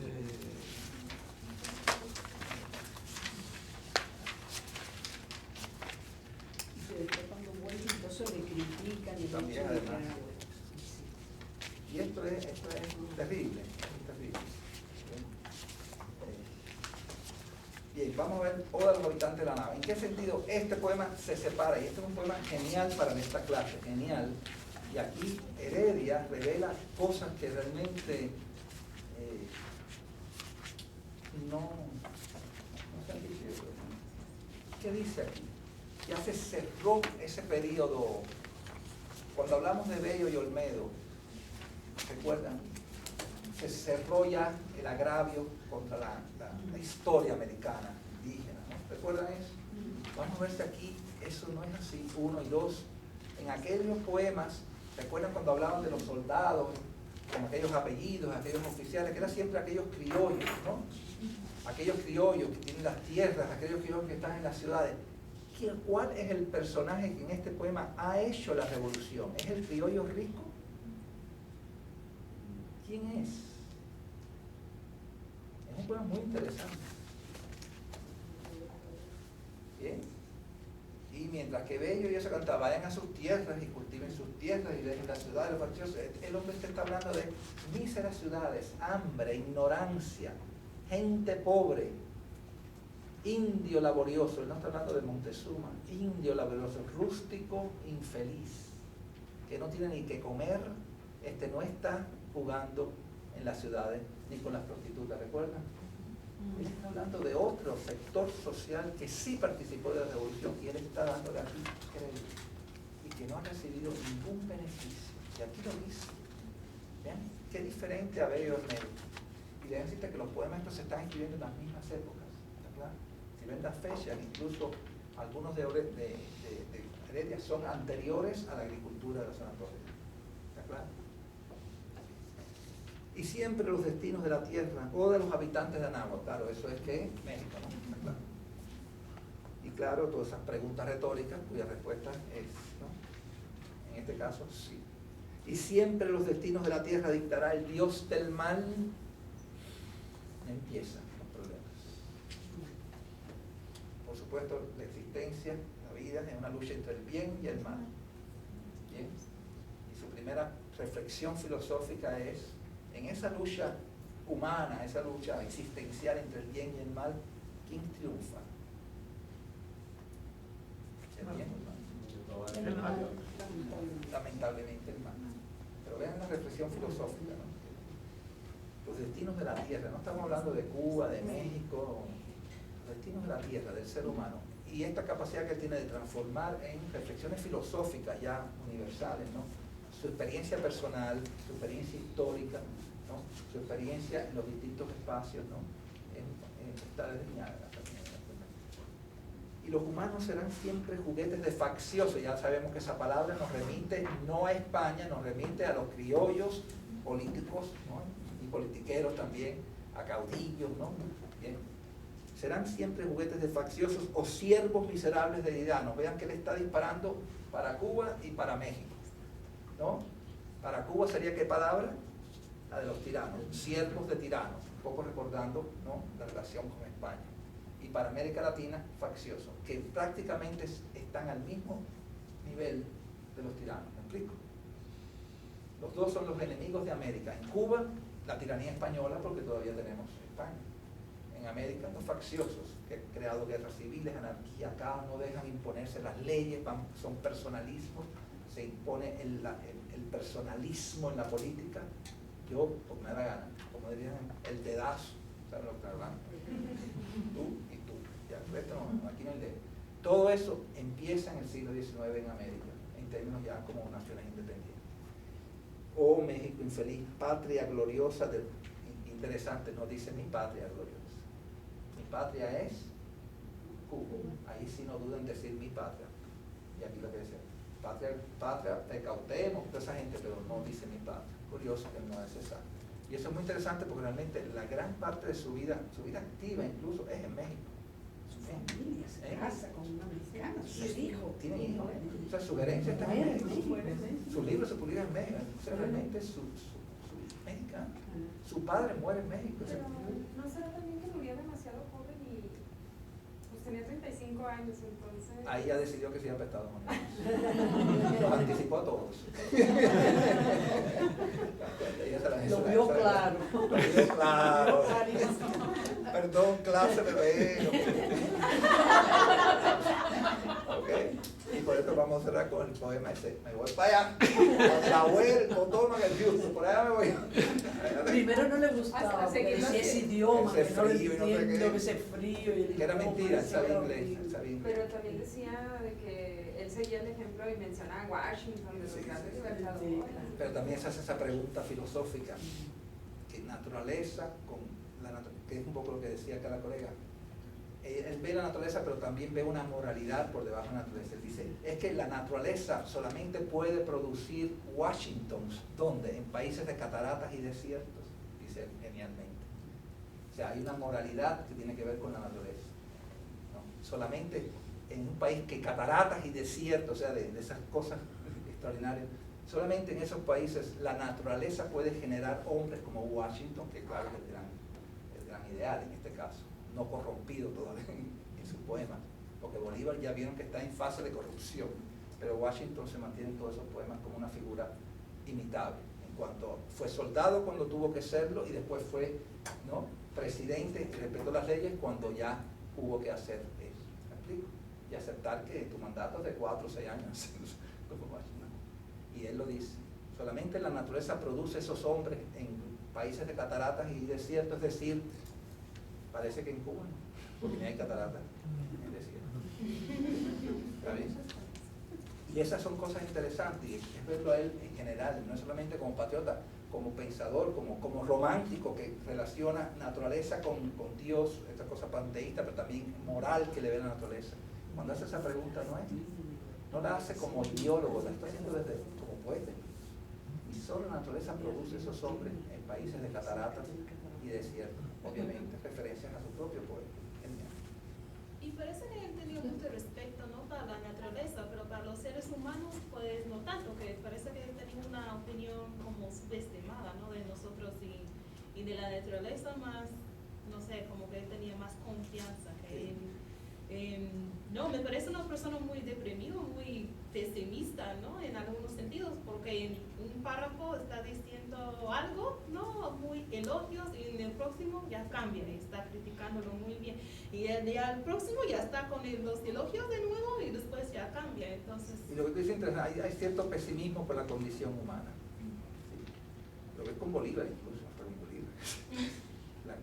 G: Y después cuando vuelve, entonces le critican y
A: también
G: le
A: además.
G: echan agua.
A: Y esto es terrible, es terrible. Bien, vamos a ver Oda a los habitantes de la nave. ¿En qué sentido este poema se separa? Y este es un poema genial para esta clase, genial. Y aquí Heredia revela cosas que realmente no se han dicho. ¿Qué dice aquí? Ya se cerró ese periodo. Cuando hablamos de Bello y Olmedo, ¿recuerdan? Se cerró ya el agravio contra la historia americana, indígena, ¿no? ¿Recuerdan eso? Vamos a ver si aquí eso no es así. 1 y 2. En aquellos poemas, ¿recuerdan cuando hablaban de los soldados, con aquellos apellidos, aquellos oficiales, que eran siempre aquellos criollos, ¿no? Aquellos criollos que tienen las tierras, aquellos criollos que están en las ciudades. ¿Cuál es el personaje que en este poema ha hecho la revolución? ¿Es el criollo rico? ¿Quién es? Es un poema muy interesante. Bien. Y mientras que Bello y eso cantaba, vayan a sus tierras y cultiven sus tierras y dejen las ciudades, los facciosos, el hombre se está hablando de míseras ciudades, hambre, ignorancia, gente pobre, indio laborioso. Él no está hablando de Montezuma, indio laborioso, rústico, infeliz, que no tiene ni que comer, no está jugando en las ciudades ni con las prostitutas, ¿recuerdan? Él está hablando de otro sector social que sí participó de la revolución y él está dándole aquí crédito y que no ha recibido ningún beneficio. Y aquí lo dice. ¿Vean? Qué diferente a Bello y Olmedo. Y deben decirte que los poemas estos se están escribiendo en las mismas épocas, ¿está claro? Si ven las fechas, incluso algunos de Heredia son anteriores a la agricultura de los sanatorios, ¿está claro? Y siempre los destinos de la tierra o de los habitantes de Anáhuac, claro, eso es que México, ¿no? ¿Está claro? Y claro, todas esas preguntas retóricas cuya respuesta es, ¿no? En este caso, sí. Y siempre los destinos de la tierra dictará el Dios del mal. Empiezan los problemas. Por supuesto, la existencia, la vida es una lucha entre el bien y el mal. ¿Bien? Y su primera reflexión filosófica es, en esa lucha humana, esa lucha existencial entre el bien y el mal, ¿quién triunfa? ¿El bien o el mal?
G: El mal.
A: Lamentablemente el mal. Pero vean la reflexión filosófica, ¿no? Los destinos de la tierra, no estamos hablando de Cuba, de México, los destinos de la tierra, del ser humano. Y esta capacidad que tiene de transformar en reflexiones filosóficas ya universales, ¿no? Su experiencia personal, su experiencia histórica, ¿no? Su experiencia en los distintos espacios, ¿no? Está desdeñada también. Y los humanos serán siempre juguetes de facciosos. Ya sabemos que esa palabra nos remite no a España, nos remite a los criollos políticos, ¿no? Y politiqueros también, a caudillos, ¿no? Bien. Serán siempre juguetes de facciosos o siervos miserables de tiranos. Vean que le está disparando para Cuba y para México, ¿no? Para Cuba sería ¿qué palabra? La de los tiranos, siervos de tiranos, un poco recordando, ¿no? La relación con España. Y para América Latina, facciosos, que prácticamente están al mismo nivel de los tiranos. ¿Me explico? Los dos son los enemigos de América. En Cuba, la tiranía española, porque todavía tenemos España. En América, los facciosos, que han creado guerras civiles, anarquía, acá no dejan imponerse las leyes, son personalismos, se impone el personalismo en la política. Yo, por me da la gana, como dirían, el dedazo, saben lo que están hablando. Tú y tú. Ya, el resto no, aquí no hay ley. Todo eso empieza en el siglo XIX en América, en términos ya como naciones independientes. Oh México infeliz, patria gloriosa del... Interesante, no dice mi patria gloriosa. Mi patria es Cuba. Ahí sí no duden en decir mi patria. Y aquí lo que dice, patria, Tecautemo, toda esa gente, pero no dice mi patria. Curioso que no es esa. Y eso es muy interesante porque realmente la gran parte de su vida activa incluso es en México.
G: Su familia se casa con una mexicana, sus hijos.
A: Tienen hijos. O sea, su herencia está en México. Sus libros se publican en México. O sea, realmente su mexicana. Su padre muere en México.
E: Pero no será también que murió demasiado joven y pues tenía 35 años, entonces...
A: Ahí ya decidió que se iba a Estados Unidos. Los anticipó a todos.
G: Lo vio claro.
A: Lo vio claro. Perdón, clase de veo. Ok. Y por eso vamos a cerrar con el poema ese. Me voy para allá. Con la vuelta, toma el Houston. Por allá me voy.
G: Primero no le gustaba, porque decía ese idioma, que no lo
A: frío y no sé
G: entiendo,
A: qué.
G: que ese frío. Y
A: Que era mentira, él sabía
G: horrible.
A: inglés. Él sabía inglés.
E: Pero también decía de que él seguía el ejemplo y mencionaba Washington, de los
A: Sí,
E: grandes
A: sí,
E: libertadores.
G: sí, claro.
A: Pero también se hace esa pregunta filosófica, que naturaleza, que es un poco lo que decía acá la colega. Él ve la naturaleza, pero también ve una moralidad por debajo de la naturaleza. Él dice, es que la naturaleza solamente puede producir Washingtons, ¿dónde? En países de cataratas y desiertos, dice él genialmente. O sea, hay una moralidad que tiene que ver con la naturaleza, ¿no? Solamente en un país que cataratas y desiertos, o sea, de esas cosas extraordinarias, solamente en esos países la naturaleza puede generar hombres como Washington, que claro es el gran ideal en este caso, no corrompido todavía en su poema, porque Bolívar ya vieron que está en fase de corrupción, pero Washington se mantiene en todos esos poemas como una figura imitable, en cuanto fue soldado cuando tuvo que serlo y después fue, ¿no?, presidente y respetó las leyes cuando ya hubo que hacer eso. ¿Me explico? Y aceptar que tu mandato es de 4 o 6 años, como Washington. Y él lo dice, solamente la naturaleza produce esos hombres en países de cataratas y desiertos, es decir, parece que en Cuba no, porque ni hay cataratas en el desierto. ¿Está bien? Y esas son cosas interesantes, y es verlo a él en general, no solamente como patriota, como pensador, como romántico que relaciona naturaleza con Dios, esta cosa panteísta, pero también moral que le ve a la naturaleza. Cuando hace esa pregunta no la hace como ideólogo, la está haciendo desde como poeta. Y solo la naturaleza produce esos hombres en países de cataratas y desiertos, obviamente referencias a su propio poema. Genial.
D: Y parece que han tenido mucho respeto, ¿no?, para la naturaleza, pero para los seres humanos, pues no tanto, que parece que tienen una opinión como subestimada, ¿no?, de nosotros y de la naturaleza más, no sé, como que él tenía más confianza que él. No, me parece una persona muy deprimida, muy pesimista, ¿no?, en algunos sentidos, porque en un párrafo está diciendo algo, ¿no?, muy elogios, y en el próximo ya cambia y está criticándolo muy bien. Y el día al próximo ya está con los elogios de nuevo y después ya cambia, entonces...
A: Y lo que tú dices, hay cierto pesimismo por la condición humana. ¿Sí? Lo ves con Bolívar incluso, con Bolívar.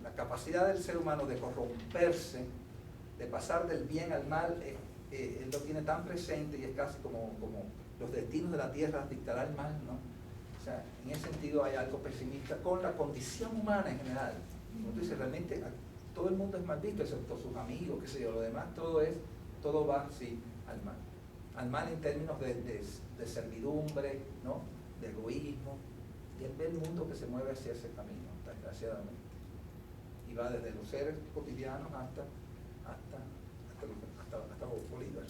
A: La capacidad del ser humano de corromperse, de pasar del bien al mal, él lo tiene tan presente y es casi como los destinos de la tierra dictará el mal, ¿no? O sea, en ese sentido hay algo pesimista con la condición humana en general. Como tú dices, realmente todo el mundo es mal visto, excepto sus amigos, qué sé yo, lo demás todo va, sí, al mal. Al mal en términos de servidumbre, ¿no?, de egoísmo, y él ve el mundo que se mueve hacia ese camino, desgraciadamente. Y va desde los seres cotidianos hasta Bolívar.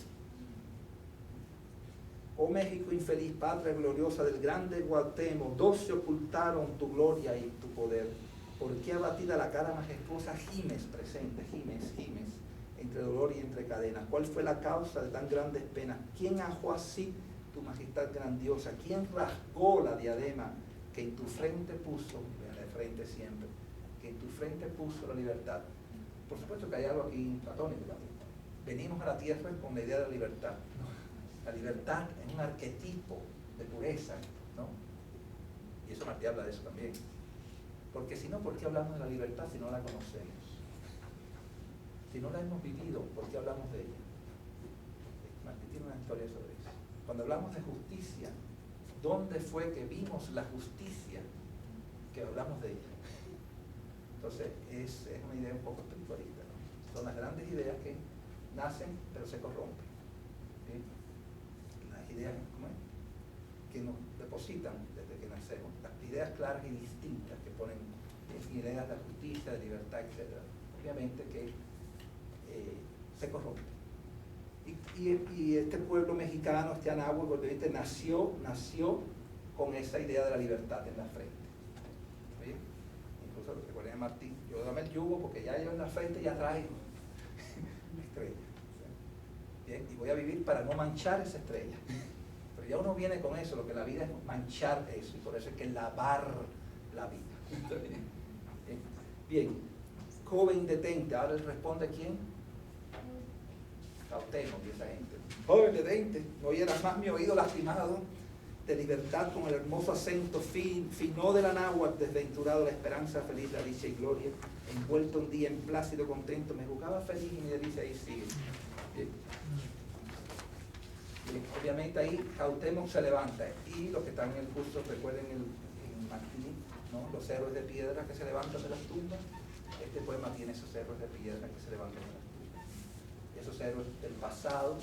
A: Oh México infeliz, patria gloriosa del grande Cuauhtémoc, 12 ocultaron tu gloria y tu poder. ¿Por qué abatida la cara majestuosa gimes presente, gimes, entre dolor y entre cadenas? ¿Cuál fue la causa de tan grandes penas? ¿Quién ajó así tu majestad grandiosa? ¿Quién rasgó la diadema que en tu frente puso, de frente siempre, que en tu frente puso la libertad? Por supuesto que hay algo aquí platónico también. Venimos a la tierra con la idea de la libertad. La libertad es un arquetipo de pureza, ¿no? Y eso Martí habla de eso también. Porque si no, ¿por qué hablamos de la libertad si no la conocemos? Si no la hemos vivido, ¿por qué hablamos de ella? Martí tiene una historia sobre eso. Cuando hablamos de justicia, ¿dónde fue que vimos la justicia que hablamos de ella? Entonces, es una idea un poco espiritualista, ¿no? Son las grandes ideas que nacen, pero se corrompen. ¿Sí? Las ideas, ¿cómo es?, que nos depositan desde que nacemos, las ideas claras y distintas que ponen ideas de justicia, de libertad, etc. Obviamente que se corrompen. Y este pueblo mexicano, este Anáhuac, obviamente nació con esa idea de la libertad en la frente. ¿Sí? Incluso recuerden a Martín, yo dame el yugo porque ya yo en la frente ya traigo la estrella. ¿Sí? Bien, y voy a vivir para no manchar esa estrella. Pero ya uno viene con eso, lo que la vida es manchar eso, y por eso hay que lavar la vida. Bien, joven detente, ahora él responde ¿quién? Cautemo, y esa gente. Joven detente, no oyeras más mi oído lastimado, de libertad con el hermoso acento fino del Anáhuac, desventurado la esperanza feliz, la dicha y gloria, envuelto un día en plácido contento, me jugaba feliz y mi delicia ahí sigue. Bien. Obviamente ahí Cautemo se levanta, y los que están en el curso recuerden en Martí, ¿no?, los héroes de piedra que se levantan de las tumbas. Este poema tiene esos héroes de piedra que se levantan de las tumbas, esos héroes del pasado,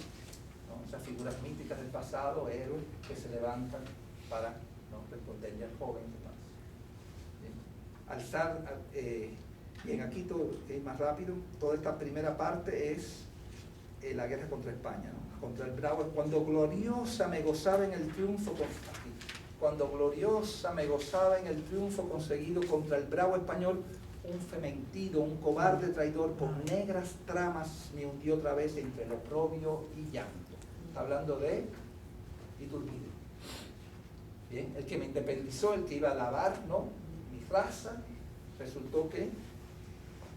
A: ¿no?, esas figuras míticas del pasado, héroes que se levantan para, ¿no?, responderle al joven que pasa. Alzar, bien, aquí todo es más rápido. Toda esta primera parte es la guerra contra España, ¿no?, contra el bravo. Cuando gloriosa me gozaba en el triunfo cuando gloriosa me gozaba en el triunfo conseguido contra el bravo español, un fementido, un cobarde traidor con negras tramas me hundió otra vez entre el oprobio y llanto. Está hablando de Iturbide. Bien, el que me independizó, el que iba a lavar, ¿no?, mi raza, resultó que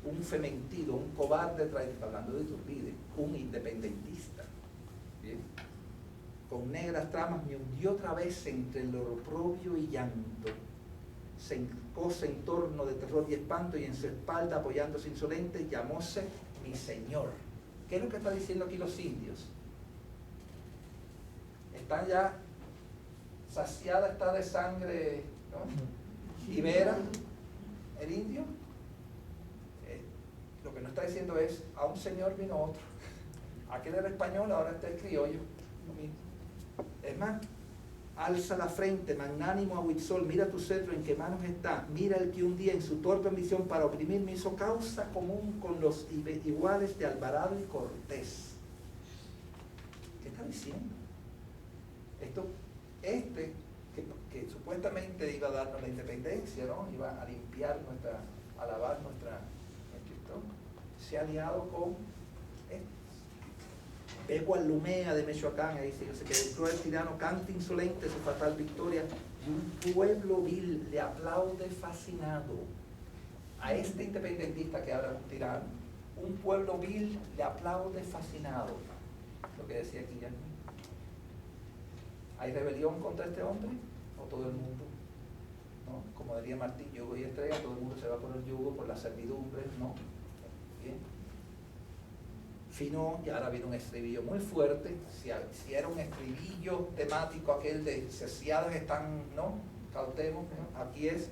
A: un fementido, un cobarde traidor, está hablando de Iturbide, un independentista. Bien, con negras tramas me hundió otra vez entre el oprobio y llanto, se encose en torno de terror y espanto, y en su espalda apoyándose insolente llamóse mi señor. ¿Qué es lo que está diciendo aquí los indios? Están ya saciada, está de sangre, ¿no?, ibera el indio. Lo que nos está diciendo es, a un señor vino otro. Aquel era español, ahora está el criollo. Es más, alza la frente, magnánimo a Huitzol, mira tu cetro en qué manos está, mira el que un día en su torpe ambición para oprimirme hizo causa común con los iguales de Alvarado y Cortés. ¿Qué está diciendo? Que supuestamente iba a darnos la independencia, ¿no?, iba a limpiar a lavar nuestra historia, se ha aliado con Peco Lumea de Michoacán, ahí dice que el cruel tirano canta insolente su fatal victoria, y un pueblo vil le aplaude fascinado. A este independentista que habla un tirano, un pueblo vil le aplaude fascinado. Lo que decía aquí ya. ¿Hay rebelión contra este hombre? ¿O todo el mundo? ¿No? Como diría Martín, yugo y estrella, todo el mundo se va por el yugo, por la servidumbre, ¿no? Bien. Fino, y ahora viene un estribillo muy fuerte. Si era un estribillo temático aquel de seciados están, ¿no?, Cautemo, ¿no?, aquí es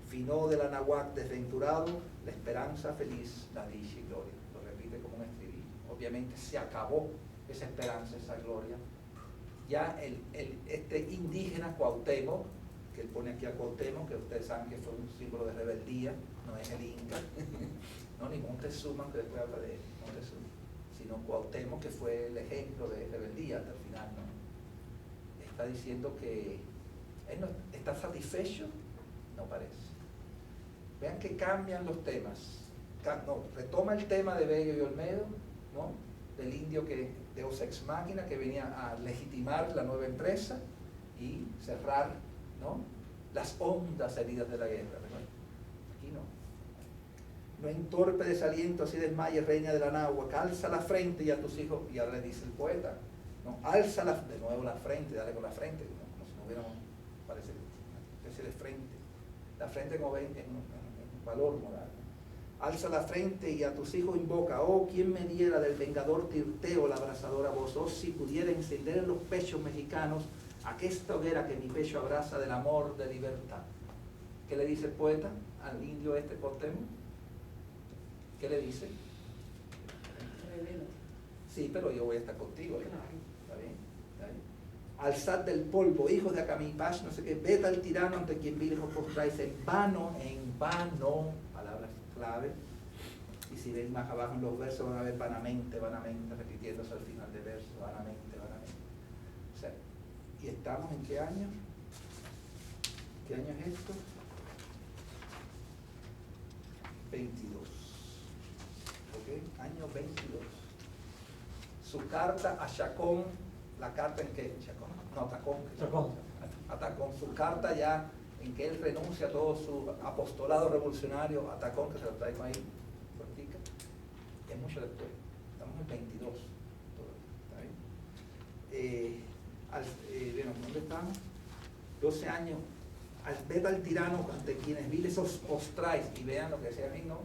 A: Fino del Anáhuac desventurado, la esperanza feliz, la dicha y gloria. Lo repite como un estribillo. Obviamente se acabó esa esperanza, esa gloria. Ya este indígena Cuauhtémoc, que él pone aquí a Cuauhtémoc, que ustedes saben que fue un símbolo de rebeldía, no es el Inca, no, ni Montezuma, que después habla de Montezuma, sino Cuauhtémoc, que fue el ejemplo de rebeldía hasta el final, ¿no? Está diciendo que él no está satisfecho, no parece. Vean que cambian los temas. Retoma el tema de Bello y Olmedo, ¿no?, del indio Deus ex machina, que venía a legitimar la nueva empresa y cerrar, ¿no?, las hondas heridas de la guerra. Aquí no. No en torpe desaliento así desmaye, reina de la Anáhuac, alza la frente y a tus hijos, y ahora le dice el poeta, ¿no?, alza de nuevo la frente, dale con la frente, ¿no?, como si no hubiéramos, parece una especie de frente. La frente, como ven, valor moral. Alza la frente y a tus hijos invoca, oh, ¿quién me diera del vengador Tirteo la abrasadora voz? Oh, si pudiera encender en los pechos mexicanos aquesta hoguera que mi pecho abraza del amor de libertad. ¿Qué le dice el poeta al indio este Cuauhtémoc? ¿Qué le dice?
G: Revélate.
A: Sí, pero yo voy a estar contigo.
G: Claro.
A: ¿Está bien? ¿Está bien? Alzad del polvo, hijos de Acamipash, no sé qué, vete al tirano ante quien vil os postráis en vano, palabras clave. Y si ven más abajo en los versos van a ver vanamente, repitiéndose al final del verso, vanamente. O sea, ¿y estamos en qué año? ¿Qué año es esto? 22. ¿Ok? Año 22. Su carta a Chacón, la carta en que Chacón, no, Tacón. A Tacón, su carta ya en que él renuncia a todo su apostolado revolucionario, a Tacón, que se lo traigo ahí, cortica, es mucho después, estamos en 22, ¿está bien? Bueno, ¿dónde estamos? 12 años, vete al tirano ante quienes viles os postráis, y vean lo que decía ahí, ¿no?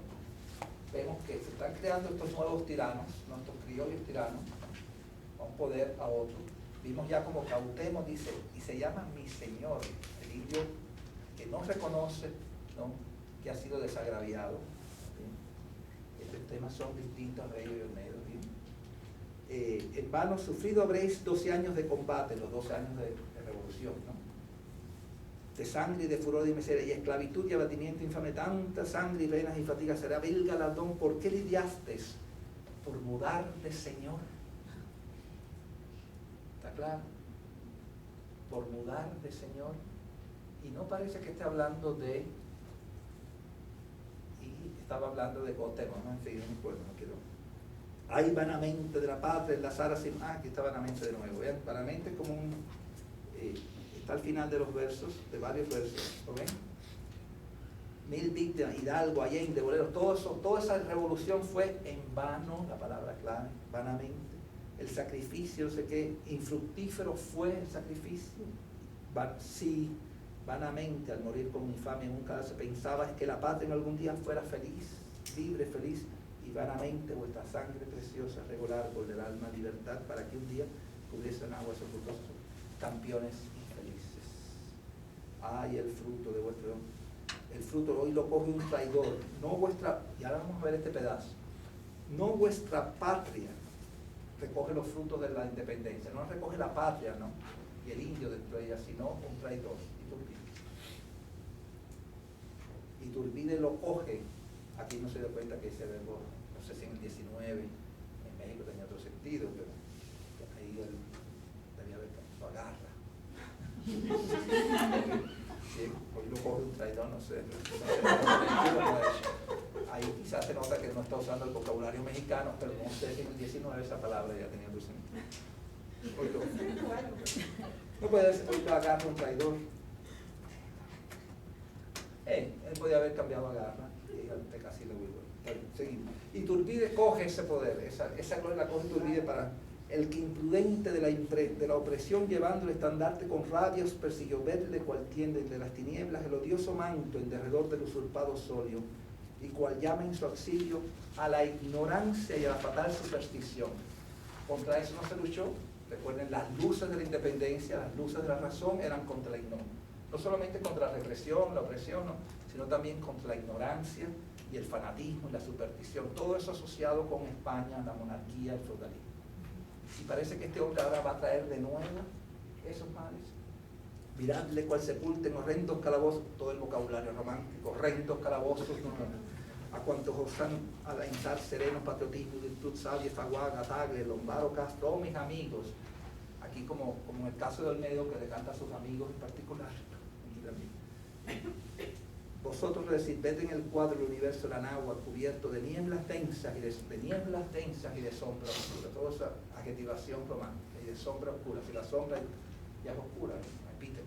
A: Vemos que se están creando estos nuevos tiranos, nuestros criollos tiranos, a un poder, a otro. Vimos ya como Cuauhtémoc dice, y se llama mi señor, el indio que no reconoce, ¿no?, que ha sido desagraviado. ¿Sí? Estos temas son distintos a ellos y Olmedo. ¿Sí? En vano sufrido habréis 12 años de combate, los 12 años de revolución, ¿no?, de sangre y de furor y miseria y esclavitud y abatimiento infame, tanta sangre y penas y fatiga será vil galardón. ¿Por qué lidiasteis? Por mudar de señor. ¿Está claro? Por mudar de señor. Y no parece que esté hablando de, y estaba hablando de Cuauhtémoc, no, en fin, no me acuerdo, no quiero. Ay, vanamente de la patria, enlazar así, aquí está vanamente de nuevo, vean, vanamente es como un, está al final de los versos, de varios versos, ¿lo ven? Mil víctimas, Hidalgo, Allende, Bolero, todo eso, toda esa revolución fue en vano, la palabra clave, vanamente. El sacrificio, no sé qué, infructífero fue el sacrificio. Sí, vanamente al morir con infamia nunca se pensaba que la patria en algún día fuera feliz, libre, feliz, y vanamente vuestra sangre preciosa regó el árbol del alma libertad para que un día cubriesen aguas sepultosas campeones infelices. Ay, el fruto de vuestro, el fruto hoy lo coge un traidor, no vuestra, y ahora vamos a ver este pedazo, no vuestra patria recoge los frutos de la independencia, no recoge la patria, ¿no?, y el indio dentro de ella, sino un traidor, Iturbide lo coge, aquí no se da cuenta que ese verbo, no sé si en el 19, en México tenía otro sentido, pero ahí él debía haber lo agarra. Sí, hoy lo coge un traidor, no sé. Ahí quizás se nota que no está usando el vocabulario mexicano, pero no sé si en el 19 esa palabra ya tenía otro sentido. Hoy no puede ser, hoy lo agarra un traidor. Él podía haber cambiado a garra y ante casi lo vuelvo. Seguimos. Iturbide coge ese poder, esa gloria la coge Iturbide para el que imprudente de la opresión llevando el estandarte con rabios persiguió verle cual tiende de las tinieblas el odioso manto en derredor del usurpado solio y cual llama en su auxilio a la ignorancia y a la fatal superstición. Contra eso no se luchó. Recuerden, las luces de la independencia, las luces de la razón eran contra la ignorancia. No solamente contra la represión, la opresión, no, sino también contra la ignorancia y el fanatismo y la superstición. Todo eso asociado con España, la monarquía, el feudalismo. Y parece que este hombre ahora va a traer de nuevo esos males. Miradle cual sepulten horrendos calabozos, todo el vocabulario romántico, horrendos calabozos, ¿no?, a cuantos osan alentar sereno patriotismo, virtud, sabia, faguaga, tagle, lombaro, castro, oh, mis amigos. Aquí como en el caso de Olmedo, que le canta a sus amigos en particular. Vosotros decís, vete en el cuadro del universo la náhuatl cubierto de nieblas densas y de sombra oscura, toda esa adjetivación romántica, y de sombra oscura. Si la sombra ya es oscura, repite,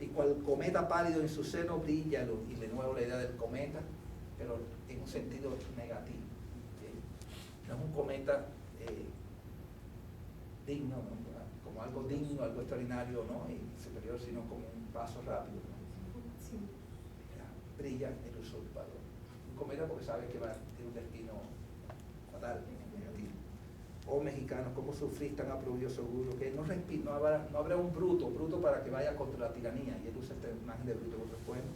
A: y cual cometa pálido en su seno brilla, y de nuevo la idea del cometa, pero en un sentido negativo. No es un cometa digno, ¿no?, como algo digno, algo extraordinario, ¿no?, y superior, sino como un paso rápido, ¿no? Sí. brilla el usurpador. Comedia porque sabe que tiene un destino fatal, negativo. Oh mexicanos, cómo sufrís tan aprobio seguro, que no habrá un bruto para que vaya contra la tiranía, y él usa esta imagen de bruto en otros poemas.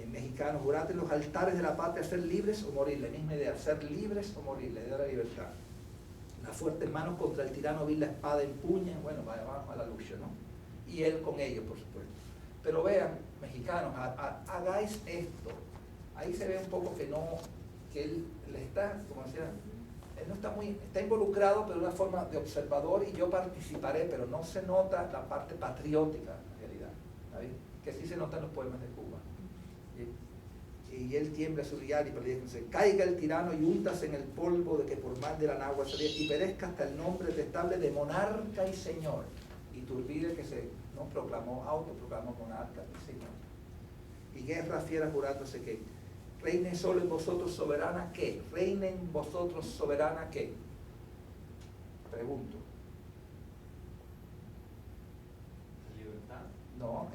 A: Mexicanos, jurad en los altares de la patria ser libres o morir, la misma idea, ser libres o morir, la idea de la libertad. Las fuertes manos contra el tirano vil la espada empuñan, bueno, vamos a la lucha, ¿no? Y él con ellos, por supuesto. Pero vean, mexicanos, hagáis esto. Ahí se ve un poco que él le está, como decía, él no está involucrado, pero de una forma de observador, y yo participaré, pero no se nota la parte patriótica, en realidad, ¿sabes? Que sí se nota en los poemas de Cuba. Y él tiembla su diario y dice, caiga el tirano y húndase en el polvo de que por más de la náhuatl salía, y perezca hasta el nombre detestable de monarca y señor. Iturbide, que se autoproclamó monarca y señor. Y guerra fiera jurándose que reine solo en vosotros soberana, ¿qué? Reine en vosotros soberana, ¿qué? Pregunto.
C: ¿Libertad?
A: No,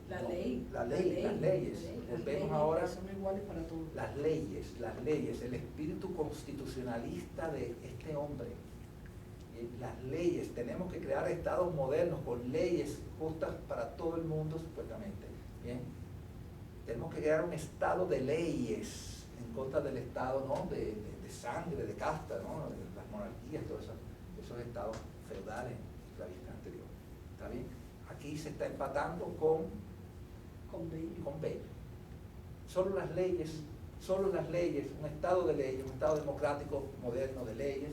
G: La ley.
A: Las leyes. Vemos ahora
G: son iguales para todos.
A: las leyes, el espíritu constitucionalista de este hombre. Las leyes, tenemos que crear estados modernos con leyes justas para todo el mundo, supuestamente. Bien, tenemos que crear un estado de leyes en contra del estado, ¿no? de sangre, de casta, ¿no? De las monarquías, todos esos estados feudales, esclavistas anteriores. ¿Está bien? Aquí se está empatando con Bello. Solo las leyes, un estado de leyes, un estado democrático moderno de leyes,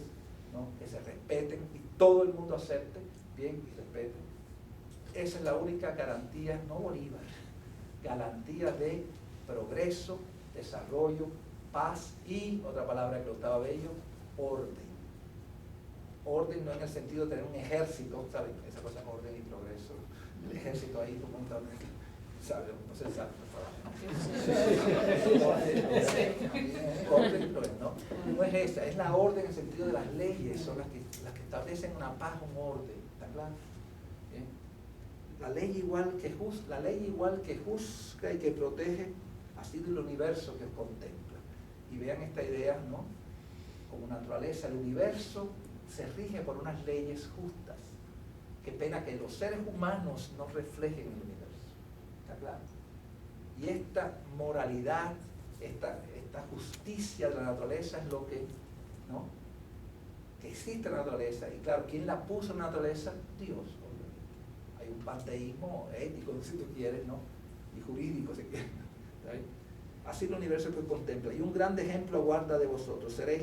A: ¿no? Que se respeten y todo el mundo acepte, bien, y respete. Esa es la única garantía, no Bolívar, garantía de progreso, desarrollo, paz y, otra palabra que lo estaba Bello, orden. Orden no en el sentido de tener un ejército, ¿saben? Esa cosa, orden y progreso. El ejército ahí, como un ¿sabe? No se sabe, orden y progreso, ¿no? No es esa, es la orden en el sentido de las leyes, son las que establecen una paz, un orden, ¿está claro? ¿Bien? La ley igual que juzga y que protege, ha sido el universo que contempla. Y vean esta idea, ¿no? Como naturaleza, el universo se rige por unas leyes justas. Qué pena que los seres humanos no reflejen el universo. ¿Está claro? Y esta moralidad, esta justicia de la naturaleza es lo que, ¿no? Que existe en la naturaleza. Y claro, ¿quién la puso en la naturaleza? Dios, obviamente. Hay un panteísmo ético, si tú quieres, ¿no? Y jurídico, si quieres. ¿Está bien? Así el universo que contempla. Y un gran ejemplo guarda de vosotros. Seréis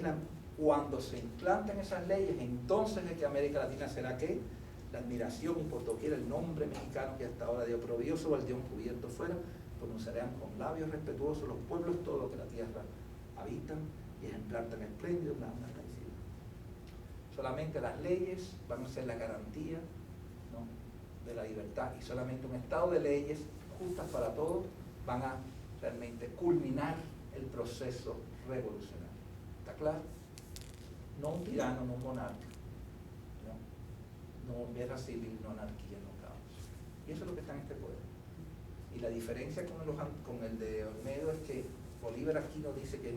A: cuando se implanten esas leyes, entonces es que América Latina será ¿qué? La admiración y por doquier el nombre mexicano que hasta ahora dio provechoso baldeón cubierto fuera, pronunciarán con labios respetuosos los pueblos todo lo que la tierra habitan y ejemplar tan espléndido, una agradecida. Solamente las leyes van a ser la garantía, ¿no? De la libertad, y solamente un estado de leyes justas para todos van a realmente culminar el proceso revolucionario. ¿Está claro? No un tirano, no un monarca. No guerra civil, no anarquía, no caos. Y eso es lo que está en este poder. Y la diferencia con el de Olmedo es que Bolívar aquí nos dice que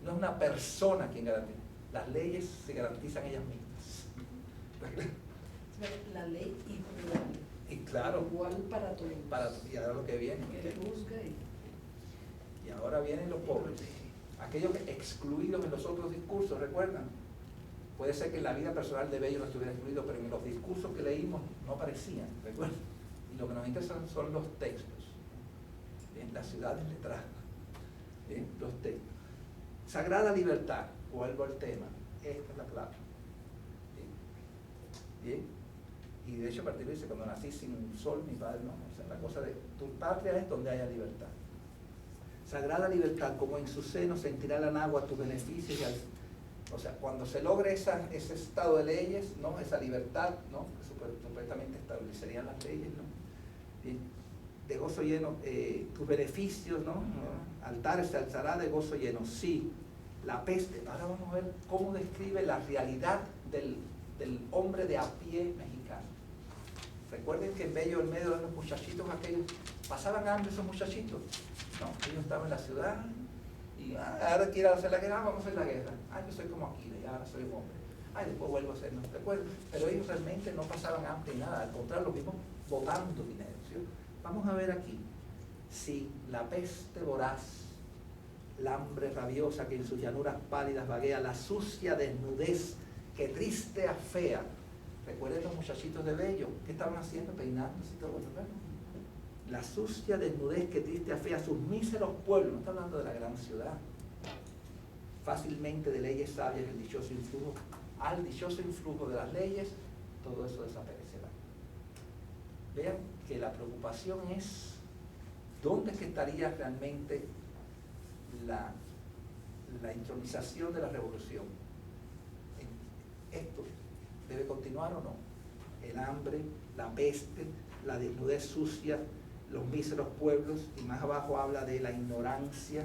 A: no es una persona quien garantiza. Las leyes se garantizan ellas mismas.
G: La ley igual.
A: Y claro.
G: Igual para todos.
A: Y ahora lo que viene.
G: Que juzga
A: y ahora vienen los pobres. Aquellos excluidos en los otros discursos, ¿recuerdan? Puede ser que en la vida personal de Bello no estuviera excluido, pero en los discursos que leímos no aparecían, ¿recuerdan? Y lo que nos interesan son los textos. Bien, las ciudades letradas. Bien, los textos. Sagrada libertad, vuelvo al tema, esta es la clave. Bien. Y de hecho a partir de dice, cuando nací sin un sol, mi padre no. O sea, la cosa de tu patria es donde haya libertad. Sagrada libertad, como en su seno sentirá la náhuatl tus beneficios y o sea, cuando se logre ese estado de leyes, ¿no? Esa libertad, ¿no? Supuestamente establecerían las leyes, ¿no? Bien. De gozo lleno, tus beneficios, ¿no? Altares se alzará de gozo lleno. Sí, la peste. Ahora vamos a ver cómo describe la realidad del hombre de a pie mexicano. Recuerden que en Bello Olmedo eran los muchachitos aquellos pasaban hambre esos muchachitos. No, ellos estaban en la ciudad y ahora quiero hacer la guerra, vamos a hacer la guerra. Yo soy como Aquiles, ahora soy un hombre. Después vuelvo a ser, no recuerdo. Pero ellos realmente no pasaban hambre ni nada, al contrario, lo mismo botando dinero. ¿Sí? Vamos a ver aquí, si la peste voraz, la hambre rabiosa que en sus llanuras pálidas vaguea, la sucia desnudez que triste afea. Recuerden los muchachitos de Bello, ¿qué estaban haciendo? Peinándose y todo, ¿verdad? La sucia desnudez que triste afea sus míseros pueblos, no está hablando de la gran ciudad. Fácilmente de leyes sabias el dichoso influjo, al dichoso influjo de las leyes, todo eso desaparecerá. Vean que la preocupación es dónde es que estaría realmente la intronización de la revolución. ¿Esto debe continuar o no? El hambre, la peste, la desnudez sucia, los míseros pueblos, y más abajo habla de la ignorancia,